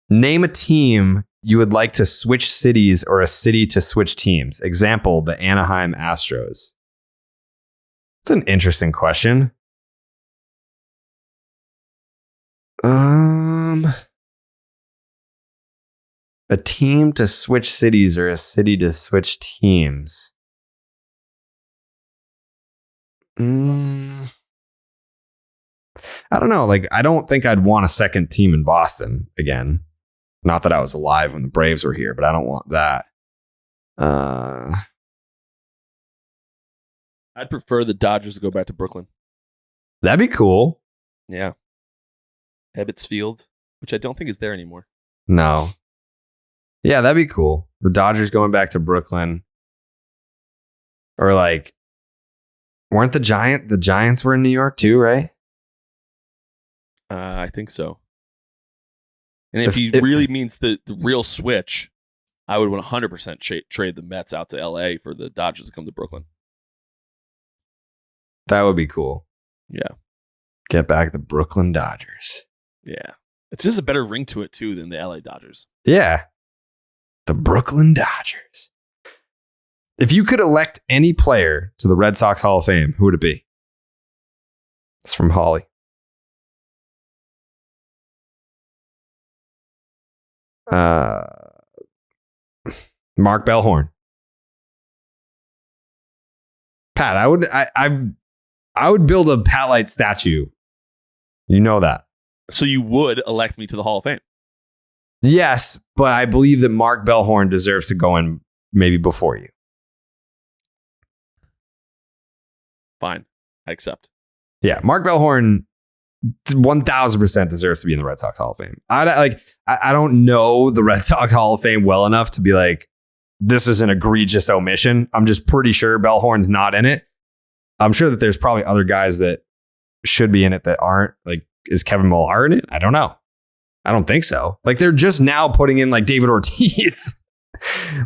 Name a team you would like to switch cities or a city to switch teams. Example, the Anaheim Astros. It's an interesting question. A team to switch cities or a city to switch teams. I don't know. Like, I don't think I'd want a second team in Boston again. Not that I was alive when the Braves were here, but I don't want that. Uh, I'd prefer the Dodgers to go back to Brooklyn. that'd be cool. Yeah. Ebbets Field, which I don't think is there anymore. No. Yeah, that'd be cool. The Dodgers going back to Brooklyn. Or like, weren't the Giants were in New York too, right? I think so. And if he really means the real switch, I would 100% trade the Mets out to LA for the Dodgers to come to Brooklyn. That would be cool. Yeah. Get back the Brooklyn Dodgers. Yeah. It's just a better ring to it, too, than the LA Dodgers. Yeah. The Brooklyn Dodgers. If you could elect any player to the Red Sox Hall of Fame, who would it be? It's from Holly. Mark Bellhorn. Pat, I would build a Pat Light statue. You know that. So you would elect me to the Hall of Fame? Yes, but I believe that Mark Bellhorn deserves to go in maybe before you. Fine. I accept. Yeah, Mark Bellhorn 1000% deserves to be in the Red Sox Hall of Fame. I don't know the Red Sox Hall of Fame well enough to be like, this is an egregious omission. I'm just pretty sure Bellhorn's not in it. I'm sure that there's probably other guys that should be in it that aren't. Like, is Kevin Millar in it? I don't know. I don't think so. Like, they're just now putting in like David Ortiz.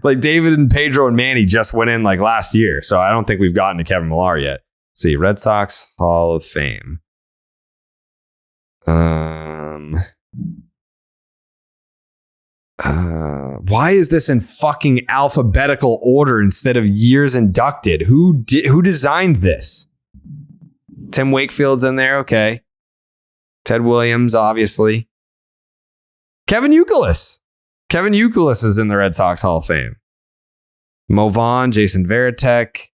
Like, David and Pedro and Manny just went in like last year. So I don't think we've gotten to Kevin Millar yet. Let's see, Red Sox Hall of Fame. Why is this in fucking alphabetical order instead of years inducted? Who designed this? Tim Wakefield's in there, okay. Ted Williams, obviously. Kevin Youkilis. Kevin Youkilis is in the Red Sox Hall of Fame. Mo Vaughn, Jason Varitek.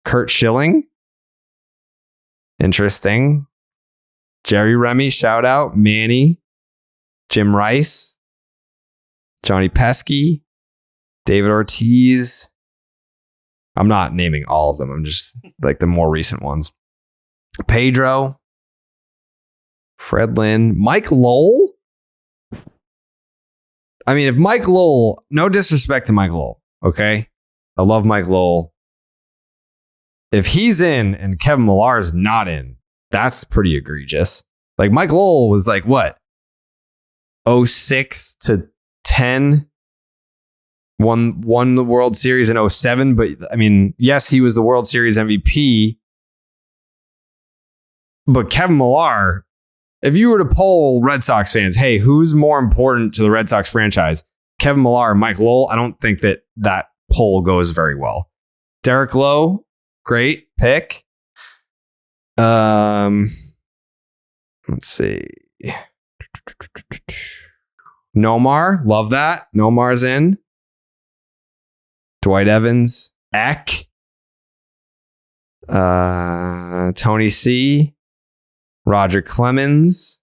Kurt Schilling. Interesting. Jerry Remy, shout out. Manny. Jim Rice. Johnny Pesky. David Ortiz. I'm not naming all of them. I'm just like the more recent ones. Pedro. Fred Lynn. Mike Lowell. I mean, if Mike Lowell, no disrespect to Mike Lowell, okay? I love Mike Lowell. If he's in and Kevin Millar's not in, that's pretty egregious. Like, Mike Lowell was like, what? 06 to 10? Won the World Series in 07, but I mean, yes, he was the World Series MVP. But Kevin Millar, if you were to poll Red Sox fans, hey, who's more important to the Red Sox franchise? Kevin Millar or Mike Lowell? I don't think that poll goes very well. Derek Lowe, great pick. Let's see. Nomar, love that. Nomar's in. Dwight Evans, Eck. Tony C. Roger Clemens,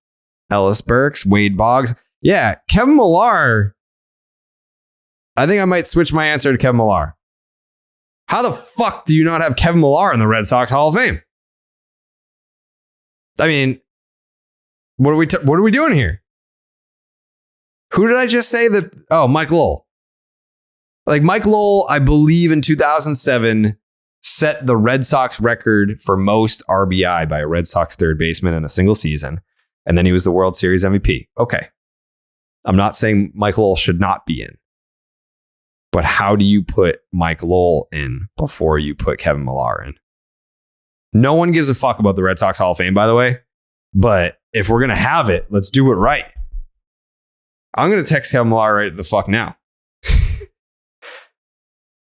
Ellis Burks, Wade Boggs. Yeah, Kevin Millar. I think I might switch my answer to Kevin Millar. How the fuck do you not have Kevin Millar in the Red Sox Hall of Fame? I mean, what are we doing here? Who did I just say that? Oh, Mike Lowell. Like, Mike Lowell, I believe in 2007 set the Red Sox record for most RBI by a Red Sox third baseman in a single season. And then he was the World Series MVP. Okay. I'm not saying Mike Lowell should not be in. But how do you put Mike Lowell in before you put Kevin Millar in? No one gives a fuck about the Red Sox Hall of Fame, by the way. But if we're going to have it, let's do it right. I'm going to text Kevin Millar right the fuck now.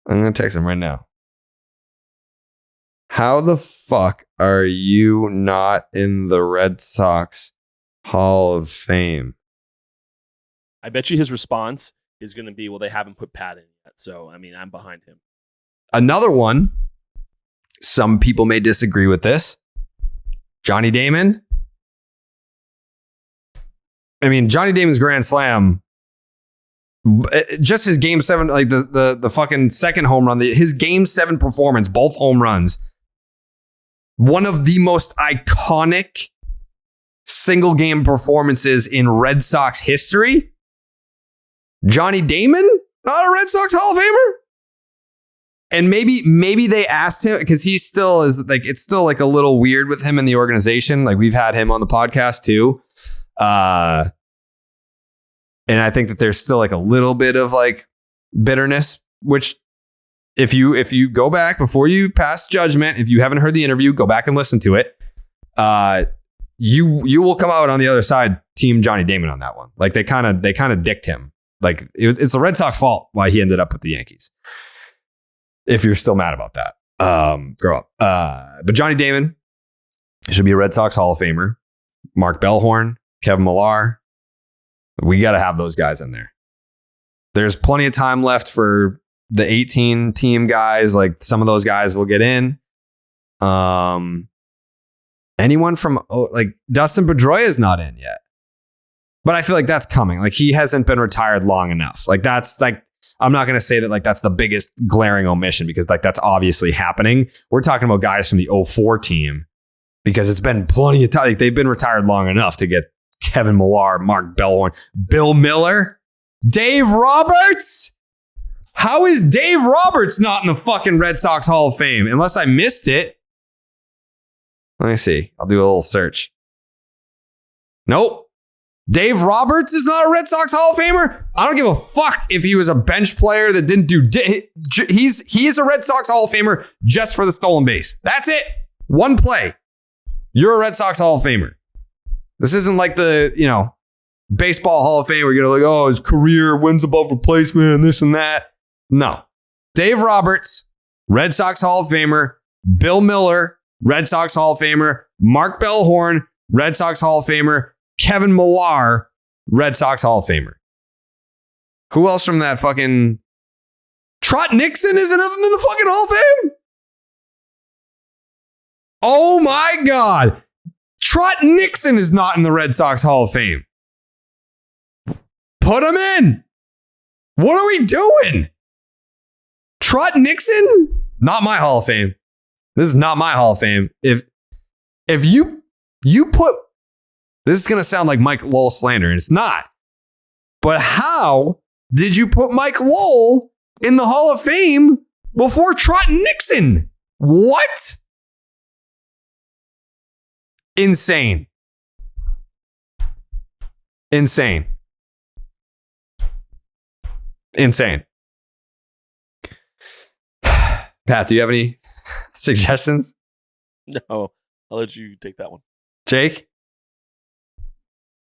I'm going to text him right now. How the fuck are you not in the Red Sox Hall of Fame? I bet you his response is going to be, well, they haven't put Pat in yet. So, I mean, I'm behind him. Another one. Some people may disagree with this. Johnny Damon. I mean, Johnny Damon's Grand Slam Just his game 7, like the fucking second home run, his game 7 performance, both home runs. One of the most iconic single game performances in Red Sox history. Johnny Damon, not a Red Sox Hall of Famer. And maybe they asked him because he still is like, it's still like a little weird with him in the organization. Like we've had him on the podcast too. And I think that there's still like a little bit of like bitterness, which if you go back before you pass judgment, if you haven't heard the interview, go back and listen to it. You will come out on the other side, team Johnny Damon on that one. Like they kind of dicked him. Like it's the Red Sox fault why he ended up with the Yankees. If you're still mad about that, grow up. But Johnny Damon should be a Red Sox Hall of Famer. Mark Bellhorn, Kevin Millar. We got to have those guys in there. There's plenty of time left for the 18 team guys. Like some of those guys will get in. Anyone from like Dustin Pedroia is not in yet. But I feel like that's coming. Like he hasn't been retired long enough. Like that's like, I'm not going to say that like that's the biggest glaring omission because like that's obviously happening. We're talking about guys from the 04 team because it's been plenty of time. Like they've been retired long enough to get Kevin Millar, Mark Bellhorn, Bill Miller, Dave Roberts. How is Dave Roberts not in the fucking Red Sox Hall of Fame? Unless I missed it. Let me see. I'll do a little search. Nope. Dave Roberts is not a Red Sox Hall of Famer. I don't give a fuck if he was a bench player that didn't do. He is a Red Sox Hall of Famer just for the stolen base. That's it. One play. You're a Red Sox Hall of Famer. This isn't like the, baseball Hall of Fame where you're like, oh, his career wins above replacement and this and that. No. Dave Roberts, Red Sox Hall of Famer. Bill Miller, Red Sox Hall of Famer. Mark Bellhorn, Red Sox Hall of Famer. Kevin Millar, Red Sox Hall of Famer. Who else from that fucking... Trot Nixon isn't in the fucking Hall of Fame? Oh my God. Trot Nixon is not in the Red Sox Hall of Fame. Put him in. What are we doing? Trot Nixon? Not my Hall of Fame. This is not my Hall of Fame. If you put... This is going to sound like Mike Lowell slander, and it's not. But how did you put Mike Lowell in the Hall of Fame before Trot Nixon? What? Insane. Insane. Insane. Pat, do you have any suggestions? No, I'll let you take that one. Jake?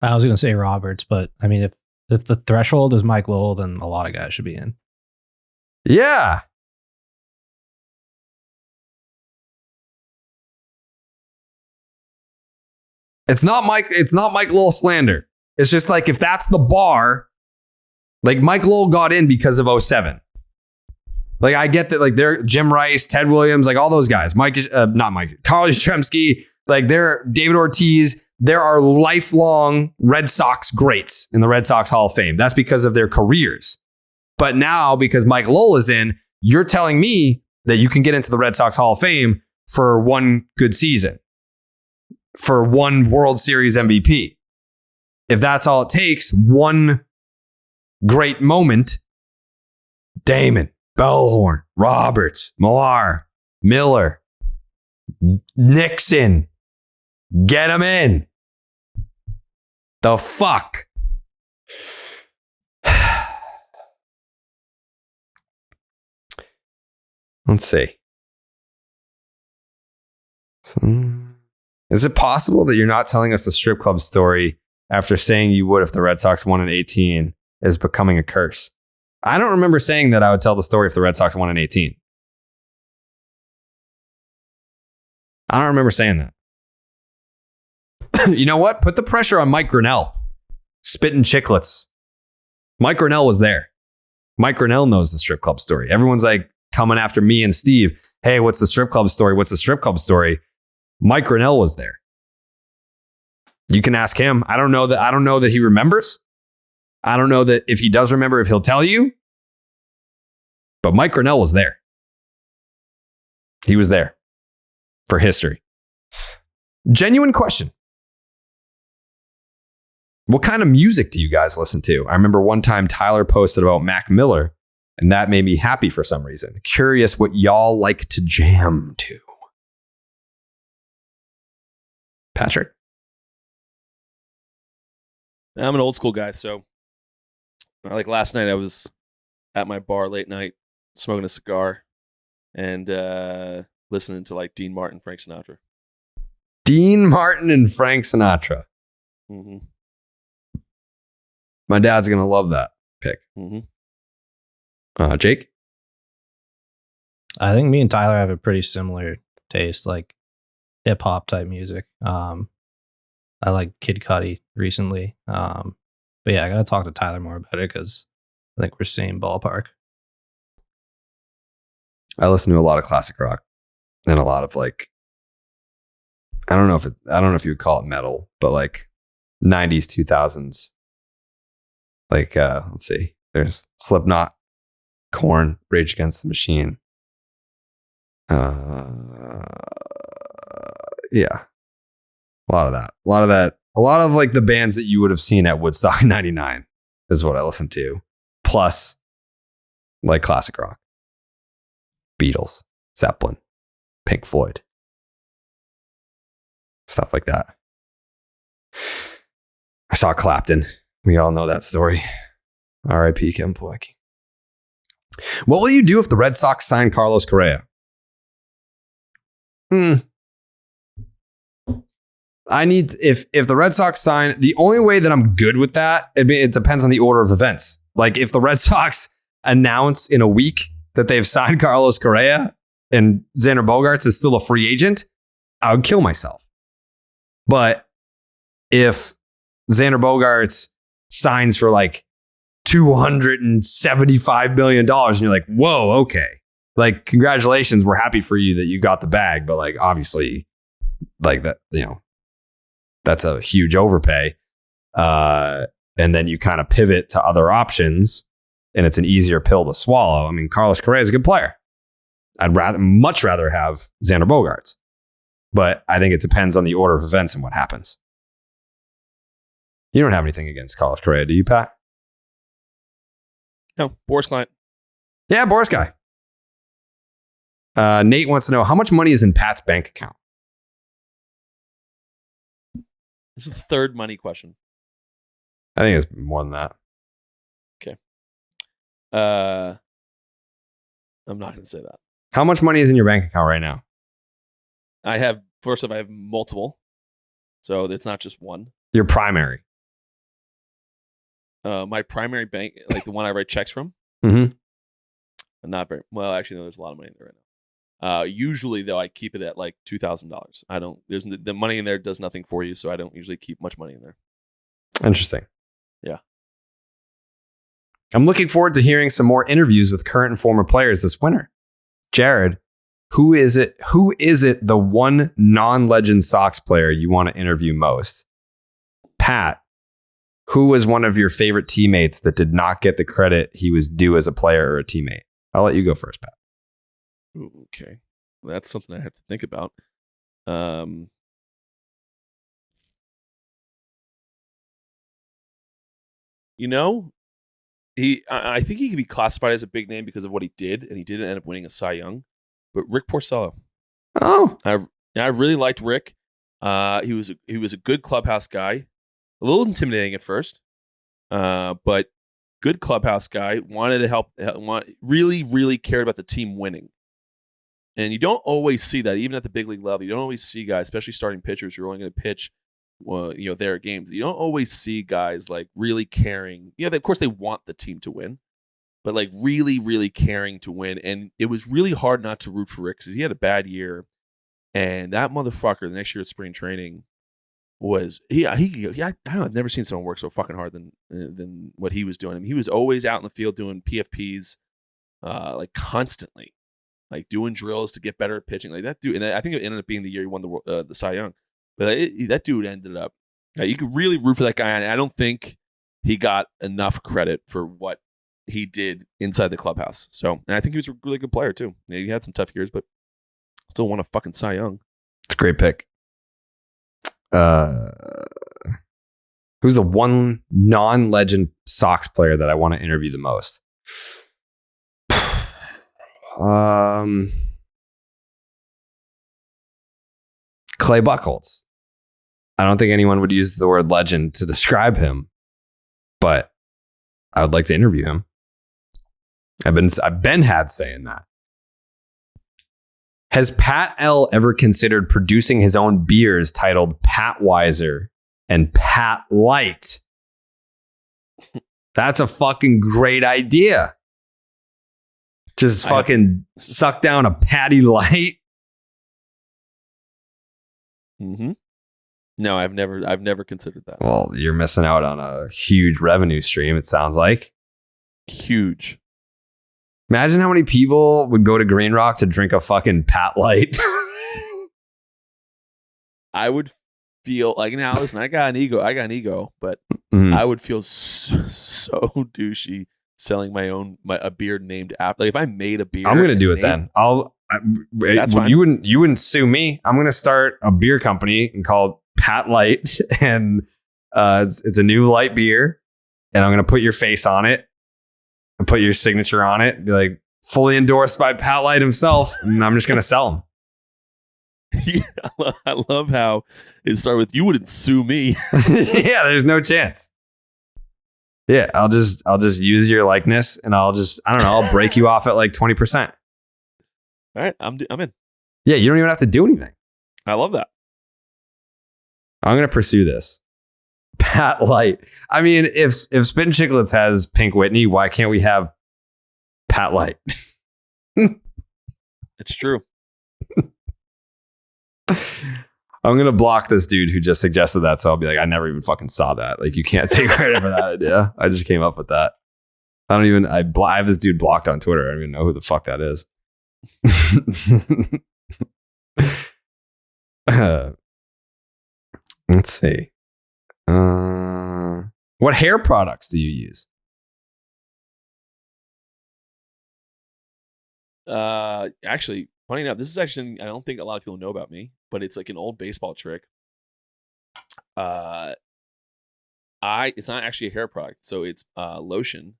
I was going to say Roberts, but I mean, if the threshold is Mike Lowell, then a lot of guys should be in. Yeah. It's not Mike Lowell slander. It's just like if that's the bar, like Mike Lowell got in because of 07. Like I get that, like they're Jim Rice, Ted Williams, like all those guys. Carl Yastrzemski, like they're David Ortiz. There are lifelong Red Sox greats in the Red Sox Hall of Fame. That's because of their careers. But now, because Mike Lowell is in, you're telling me that you can get into the Red Sox Hall of Fame for one good season, for one World Series MVP. If that's all it takes, one great moment, Damon, Bellhorn, Roberts, Millar, Miller, Nixon, get him in. The fuck? Let's see. Is it possible that you're not telling us the strip club story after saying you would if the Red Sox won in 18 is becoming a curse? I don't remember saying that I would tell the story if the Red Sox won in 18. I don't remember saying that. You know what? Put the pressure on Mike Grinnell. Spitting chicklets. Mike Grinnell was there. Mike Grinnell knows the strip club story. Everyone's like coming after me and Steve. Hey, what's the strip club story? What's the strip club story? Mike Grinnell was there. You can ask him. I don't know that he remembers. I don't know that if he does remember, if he'll tell you, but Mike Grinnell was there. He was there for history. Genuine question. What kind of music do you guys listen to? I remember one time Tyler posted about Mac Miller, and that made me happy for some reason. Curious what y'all like to jam to. Patrick? I'm an old school guy, so like last night I was at my bar late night smoking a cigar and listening to like Dean Martin, Frank Sinatra. Dean Martin and Frank Sinatra. Mm-hmm. My dad's going to love that pick. Mm-hmm. Jake? I think me and Tyler have a pretty similar taste, like hip hop type music. I like Kid Cudi recently. But yeah, I got to talk to Tyler more about it because I think we're same ballpark. I listen to a lot of classic rock and a lot of like, I don't know if you would call it metal, but like 90s, 2000s. Like, let's see, there's Slipknot, Korn, Rage Against the Machine. Yeah. A lot of that. A lot of like the bands that you would have seen at Woodstock 99 is what I listen to. Plus like classic rock. Beatles, Zeppelin, Pink Floyd. Stuff like that. I saw Clapton. We all know that story. R.I.P. Kevin Plawecki. What will you do if the Red Sox sign Carlos Correa? I need, if the Red Sox sign, the only way that I'm good with that, it depends on the order of events. Like if the Red Sox announce in a week that they've signed Carlos Correa and Xander Bogaerts is still a free agent, I would kill myself. But if Xander Bogaerts signs for like $275 million and you're like, whoa, okay. Like, congratulations. We're happy for you that you got the bag. But like, obviously, like that, you know, that's a huge overpay. And then you kind of pivot to other options and it's an easier pill to swallow. I mean, Carlos Correa is a good player. I'd much rather have Xander Bogaerts. But I think it depends on the order of events and what happens. You don't have anything against Carlos Correa, do you, Pat? No, Boris client. Yeah, Boris guy. Nate wants to know how much money is in Pat's bank account. This is the third money question. I think it's more than that. Okay. I'm not going to say that. How much money is in your bank account right now? I have multiple. So it's not just one. Your primary. My primary bank, like the one I write checks from. Mm-hmm. Not very well. Actually, no, there's a lot of money in there right now. Usually, though, I keep it at like $2,000. I don't. There's the money in there does nothing for you, so I don't usually keep much money in there. Interesting. Yeah. I'm looking forward to hearing some more interviews with current and former players this winter. Jared, who is it? The one non-legend Sox player you want to interview most? Pat, who was one of your favorite teammates that did not get the credit he was due as a player or a teammate? I'll let you go first, Pat. Ooh, okay. Well, that's something I have to think about. You know, I think he could be classified as a big name because of what he did, and he didn't end up winning a Cy Young. But Rick Porcello. Oh, I really liked Rick. He was a good clubhouse guy. A little intimidating at first, but good clubhouse guy. Wanted to help. Really cared about the team winning. And you don't always see that, even at the big league level. You don't always see guys, especially starting pitchers, who are only going to pitch, their games. You don't always see guys like really caring. Of course, they want the team to win, but like really caring to win. And it was really hard not to root for Rick because he had a bad year, and that motherfucker the next year at spring training was I don't know, I've never seen someone work so fucking hard than what he was doing. I mean, he was always out in the field doing PFPs, like constantly. Like doing drills to get better at pitching, like that dude. And I think it ended up being the year he won the Cy Young. But that dude ended up. You could really root for that guy. And I don't think he got enough credit for what he did inside the clubhouse. So, and I think he was a really good player too. Yeah, he had some tough years, but still won a fucking Cy Young. It's a great pick. Who's the one non-legend Sox player that I want to interview the most? Clay Buchholz. I don't think anyone would use the word legend to describe him, but I would like to interview him. I've been had saying that. Has Pat L ever considered producing his own beers titled Pat Weiser and Pat Light? That's a fucking great idea. Just fucking suck down a Patty Light. Mm-hmm. No, I've never considered that. Well, you're missing out on a huge revenue stream, it sounds like. Huge. Imagine how many people would go to Green Rock to drink a fucking Pat Light. I would feel like, now listen, I got an ego, but I would feel so douchey selling a beer named after. Like if I made a beer, I'm gonna do it then. That's fine. You wouldn't sue me. I'm gonna start a beer company and call it Pat Light, and it's a new light beer, and I'm gonna put your face on it and put your signature on it. Be like, fully endorsed by Pat Light himself, and I'm just gonna sell them. Yeah, I love how it started with, you wouldn't sue me. Yeah, there's no chance. Yeah, I'll just use your likeness, and I'll break you off at like 20%. All right, I'm in. Yeah, you don't even have to do anything. I love that. I'm gonna pursue this. Pat Light. I mean, if Spin Chicklets has Pink Whitney, why can't we have Pat Light? It's true. I'm going to block this dude who just suggested that. So I'll be like, I never even fucking saw that. Like, you can't take credit for that idea. I just came up with that. I have this dude blocked on Twitter. I don't even know who the fuck that is. Let's see. What hair products do you use? Actually, funny enough, this is actually something I don't think a lot of people know about me, but it's like an old baseball trick. It's not actually a hair product, so it's lotion.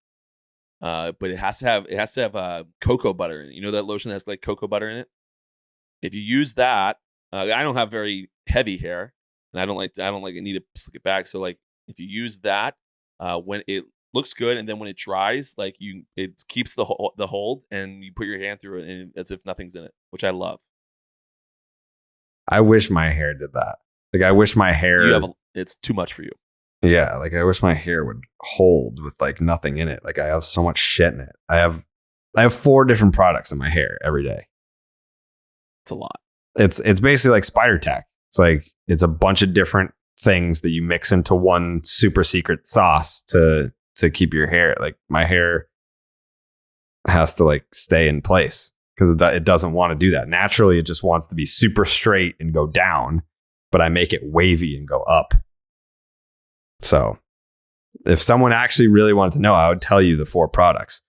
But it has to have cocoa butter in it. You know that lotion that has like cocoa butter in it? If you use that, I don't have very heavy hair, and I don't like it, need to slick it back. So like if you use that, when it looks good, and then when it dries, like it keeps the hold, and you put your hand through it, and as if nothing's in it, which I love. I wish my hair did that. Like I wish my hair. It's too much for you. Yeah, like I wish my hair would hold with like nothing in it. Like I have so much shit in it. I have 4 different products in my hair every day. It's a lot. It's basically like spider tack. It's like it's a bunch of different things that you mix into one super secret sauce to keep your hair. Like my hair has to like stay in place because it doesn't want to do that. Naturally, it just wants to be super straight and go down, but I make it wavy and go up. So if someone actually really wanted to know, I would tell you the 4 products,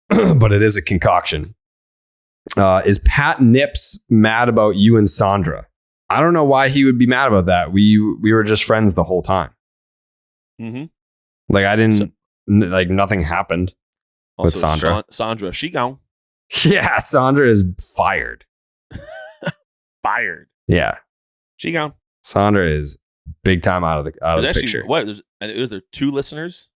but it is a concoction. Is Pat Nips mad about you and Sandra? I don't know why he would be mad about that. We were just friends the whole time. Mm-hmm. Like I didn't like nothing happened with Sandra. Sandra, she gone. Yeah, Sandra is fired. Fired. Yeah, she gone. Sandra is big time out of the actually, picture. What? Was there 2 listeners,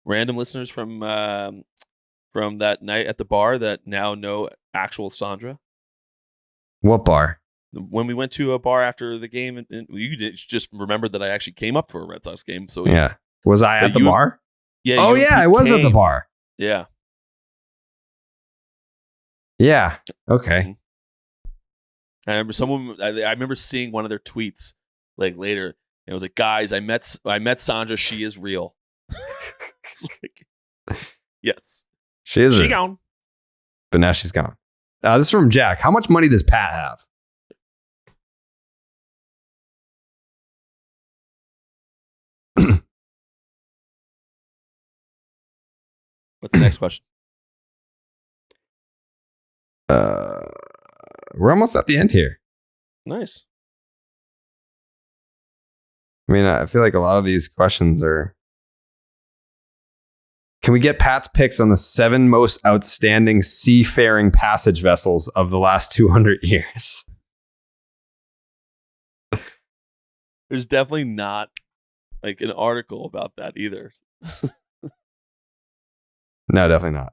random listeners from that night at the bar that now know actual Sandra? What bar? When we went to a bar after the game, and you just remembered that I actually came up for a Red Sox game. So yeah, was I at the bar? Yeah. Oh yeah, I was at the bar. Yeah. Yeah. Okay. I remember seeing one of their tweets like later, and it was like, "Guys, I met Sandra. She is real." It's like, yes, she is. She gone, but now she's gone. This is from Jack. How much money does Pat have? What's the next question? We're almost at the end here. Nice. I mean, I feel like a lot of these questions are. Can we get Pat's picks on the 7 most outstanding seafaring passage vessels of the last 200 years? There's definitely not like an article about that either. No, definitely not.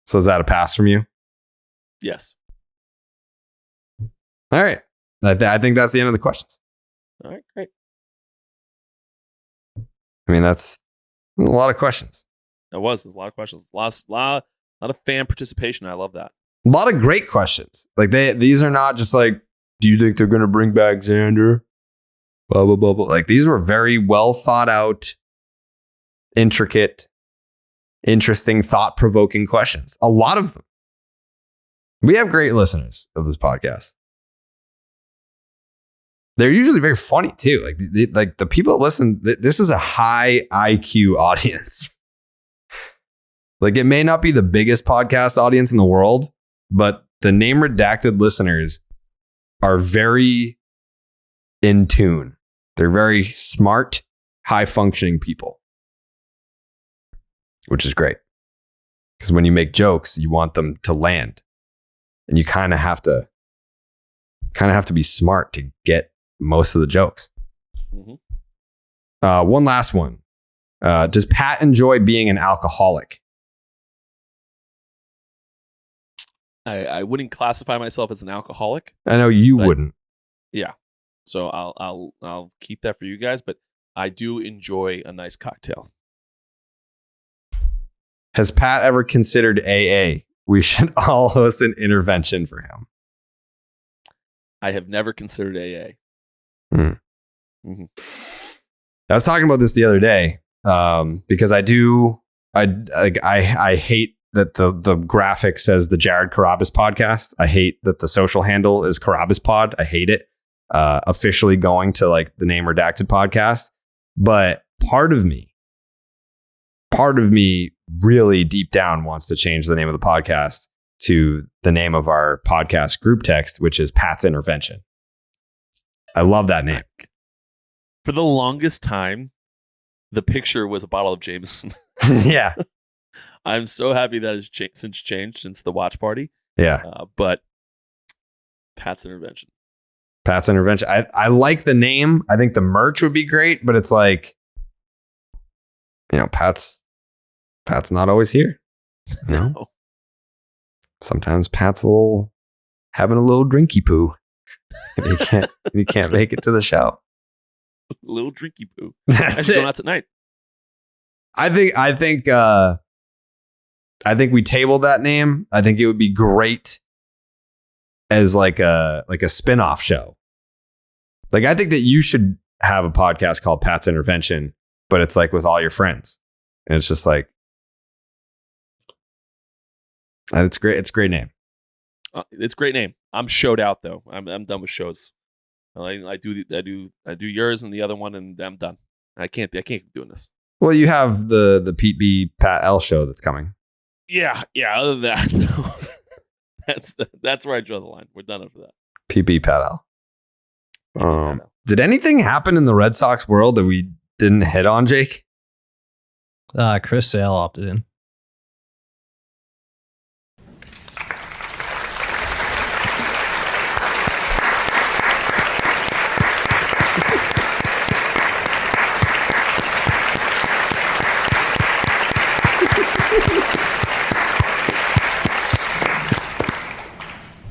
So is that a pass from you? Yes. All right. I think that's the end of the questions. All right, great. I mean, that's a lot of questions. There's a lot of questions. A lot of fan participation. I love that. A lot of great questions. Like these are not just like, do you think they're going to bring back Xander? Blah, blah, blah, blah. Like these were very well thought out, intricate, interesting, thought-provoking questions. A lot of them. We have great listeners of this podcast. They're usually very funny too. Like the people that listen, this is a high IQ audience. Like it may not be the biggest podcast audience in the world, but the Name Redacted listeners are very in tune. They're very smart, high functioning people, which is great. Because when you make jokes, you want them to land, and you kind of have to be smart to get most of the jokes. Mm-hmm. One last one. Does Pat enjoy being an alcoholic? I wouldn't classify myself as an alcoholic. I know you wouldn't. Yeah. So I'll keep that for you guys, but I do enjoy a nice cocktail. Has Pat ever considered AA? We should all host an intervention for him. I have never considered AA. Mm-hmm. I was talking about this the other day because I hate that the graphic says the Jared Carrabis podcast. I hate that the social handle is Carrabis pod. I hate it. Officially going to like the Name Redacted podcast. But part of me really deep down wants to change the name of the podcast to the name of our podcast group text, which is Pat's Intervention. I love that name. For the longest time, the picture was a bottle of Jameson. Yeah. I'm so happy that it's since changed since the watch party. Yeah. But Pat's Intervention. Pat's Intervention. I like the name. I think the merch would be great, but it's like, you know, Pat's not always here. You know? No. Sometimes Pat's having a little drinky poo. And he can't make it to the show. Little drinky poo. That's it. Going out tonight. I think we tabled that name. I think it would be great as like a spin-off show. Like I think that you should have a podcast called Pat's Intervention, but it's like with all your friends. And it's just like it's great. It's a great name. It's a great name. I'm showed out though. I'm done with shows. I do yours and the other one, and I'm done. I can't keep doing this. Well, you have the Pete B Pat L show that's coming. Yeah. Other than that, that's where I draw the line. We're done after that. Pete B Pat L. Did anything happen in the Red Sox world that we didn't hit on, Jake? Chris Sale opted in.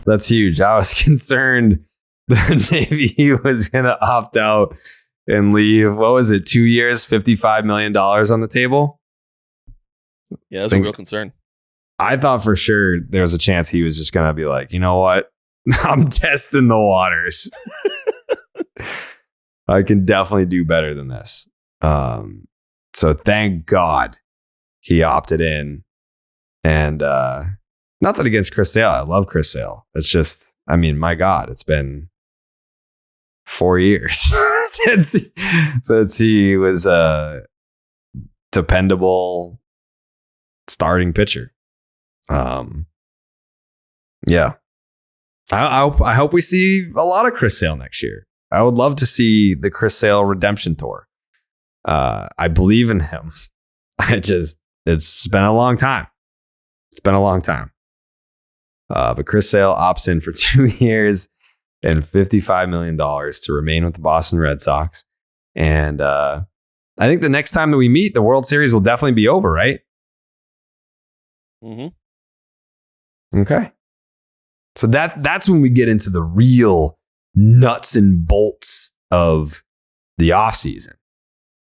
That's huge. I was concerned that maybe he was going to opt out and leave. What was it? 2 years, $55 million on the table? Yeah, that's a real concern. I thought for sure there was a chance he was just going to be like, you know what? I'm testing the waters. I can definitely do better than this. So thank God he opted in. And nothing against Chris Sale. I love Chris Sale. It's just, I mean, my God, it's been 4 years since he was dependable starting pitcher. Yeah. I hope we see a lot of Chris Sale next year. I would love to see the Chris Sale redemption tour. I believe in him. It's been a long time. It's been a long time. But Chris Sale opts in for 2 years and $55 million to remain with the Boston Red Sox. And I think the next time that we meet, the World Series will definitely be over, right? Mm-hmm. Okay. So that's when we get into the real nuts and bolts of the offseason.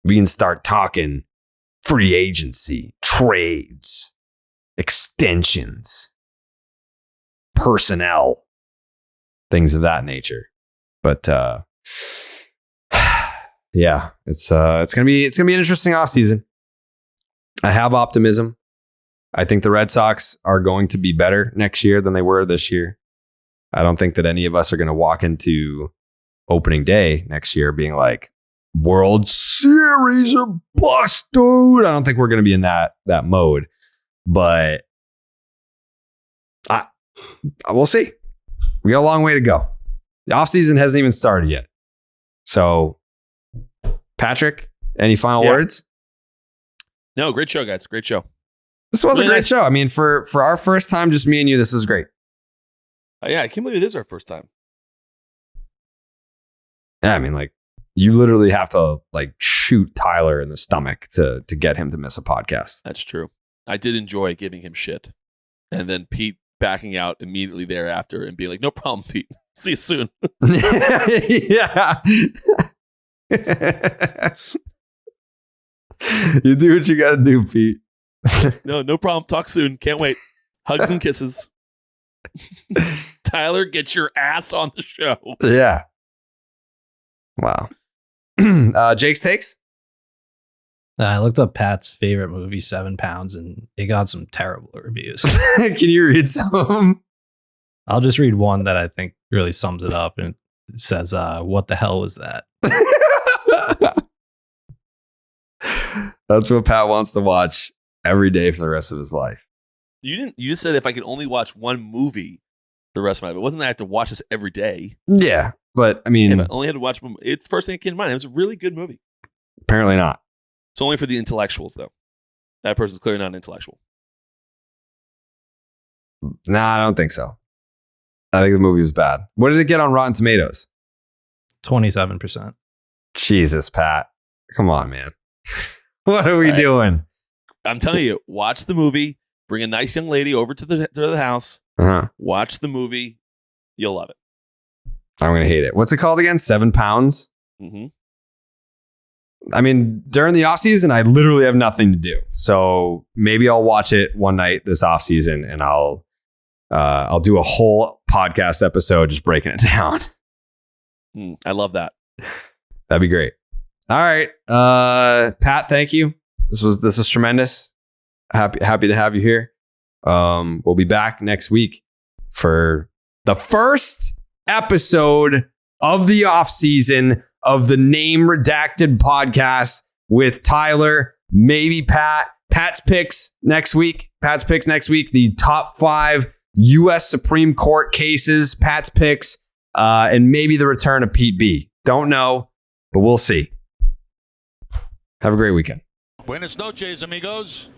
We can start talking free agency, trades, extensions, personnel, things of that nature. But yeah, it's gonna be an interesting offseason. I have optimism. I think the Red Sox are going to be better next year than they were this year. I don't think that any of us are going to walk into opening day next year being like, World Series or bust, dude. I don't think we're going to be in that mode. But we'll see. We got a long way to go. The offseason hasn't even started yet. So, Patrick, any final words? No, great show, guys. Great show. This was a great show. I mean, for our first time, just me and you, this was great. Yeah, I can't believe it is our first time. Yeah, I mean, like, you literally have to like shoot Tyler in the stomach to get him to miss a podcast. That's true. I did enjoy giving him shit. And then Pete backing out immediately thereafter and being like, no problem, Pete. See you soon. Yeah. You do what you got to do, Pete. No problem. Talk soon. Can't wait. Hugs and kisses. Tyler, get your ass on the show. Yeah. Wow. Jake's takes? I looked up Pat's favorite movie, 7 Pounds, and it got some terrible reviews. Can you read some of them? I'll just read one that I think really sums it up, and it says, what the hell was that? That's what Pat wants to watch every day for the rest of his life. You just said if I could only watch one movie the rest of my life. It wasn't that I have to watch this every day. Yeah, but I mean, if I only had to watch one, it's the first thing that came to mind. It was a really good movie. Apparently not. It's only for the intellectuals, though. That person's clearly not an intellectual. Nah, I don't think so. I think the movie was bad. What did it get on Rotten Tomatoes? 27%. Jesus, Pat. Come on, man. What are we doing? I'm telling you, watch the movie. Bring a nice young lady over to the house. Uh-huh. Watch the movie. You'll love it. I'm going to hate it. What's it called again? 7 Pounds? Mm-hmm. I mean, during the off season, I literally have nothing to do. So maybe I'll watch it one night this off season, and I'll do a whole podcast episode just breaking it down. I love that. That'd be great. All right, Pat, thank you. This was tremendous. Happy to have you here. We'll be back next week for the first episode of the off season of the Name Redacted podcast with Tyler, maybe Pat. Pat's picks next week. The top 5 U.S. Supreme Court cases. Pat's picks, and maybe the return of Pete B. Don't know, but we'll see. Have a great weekend. Buenas noches, amigos.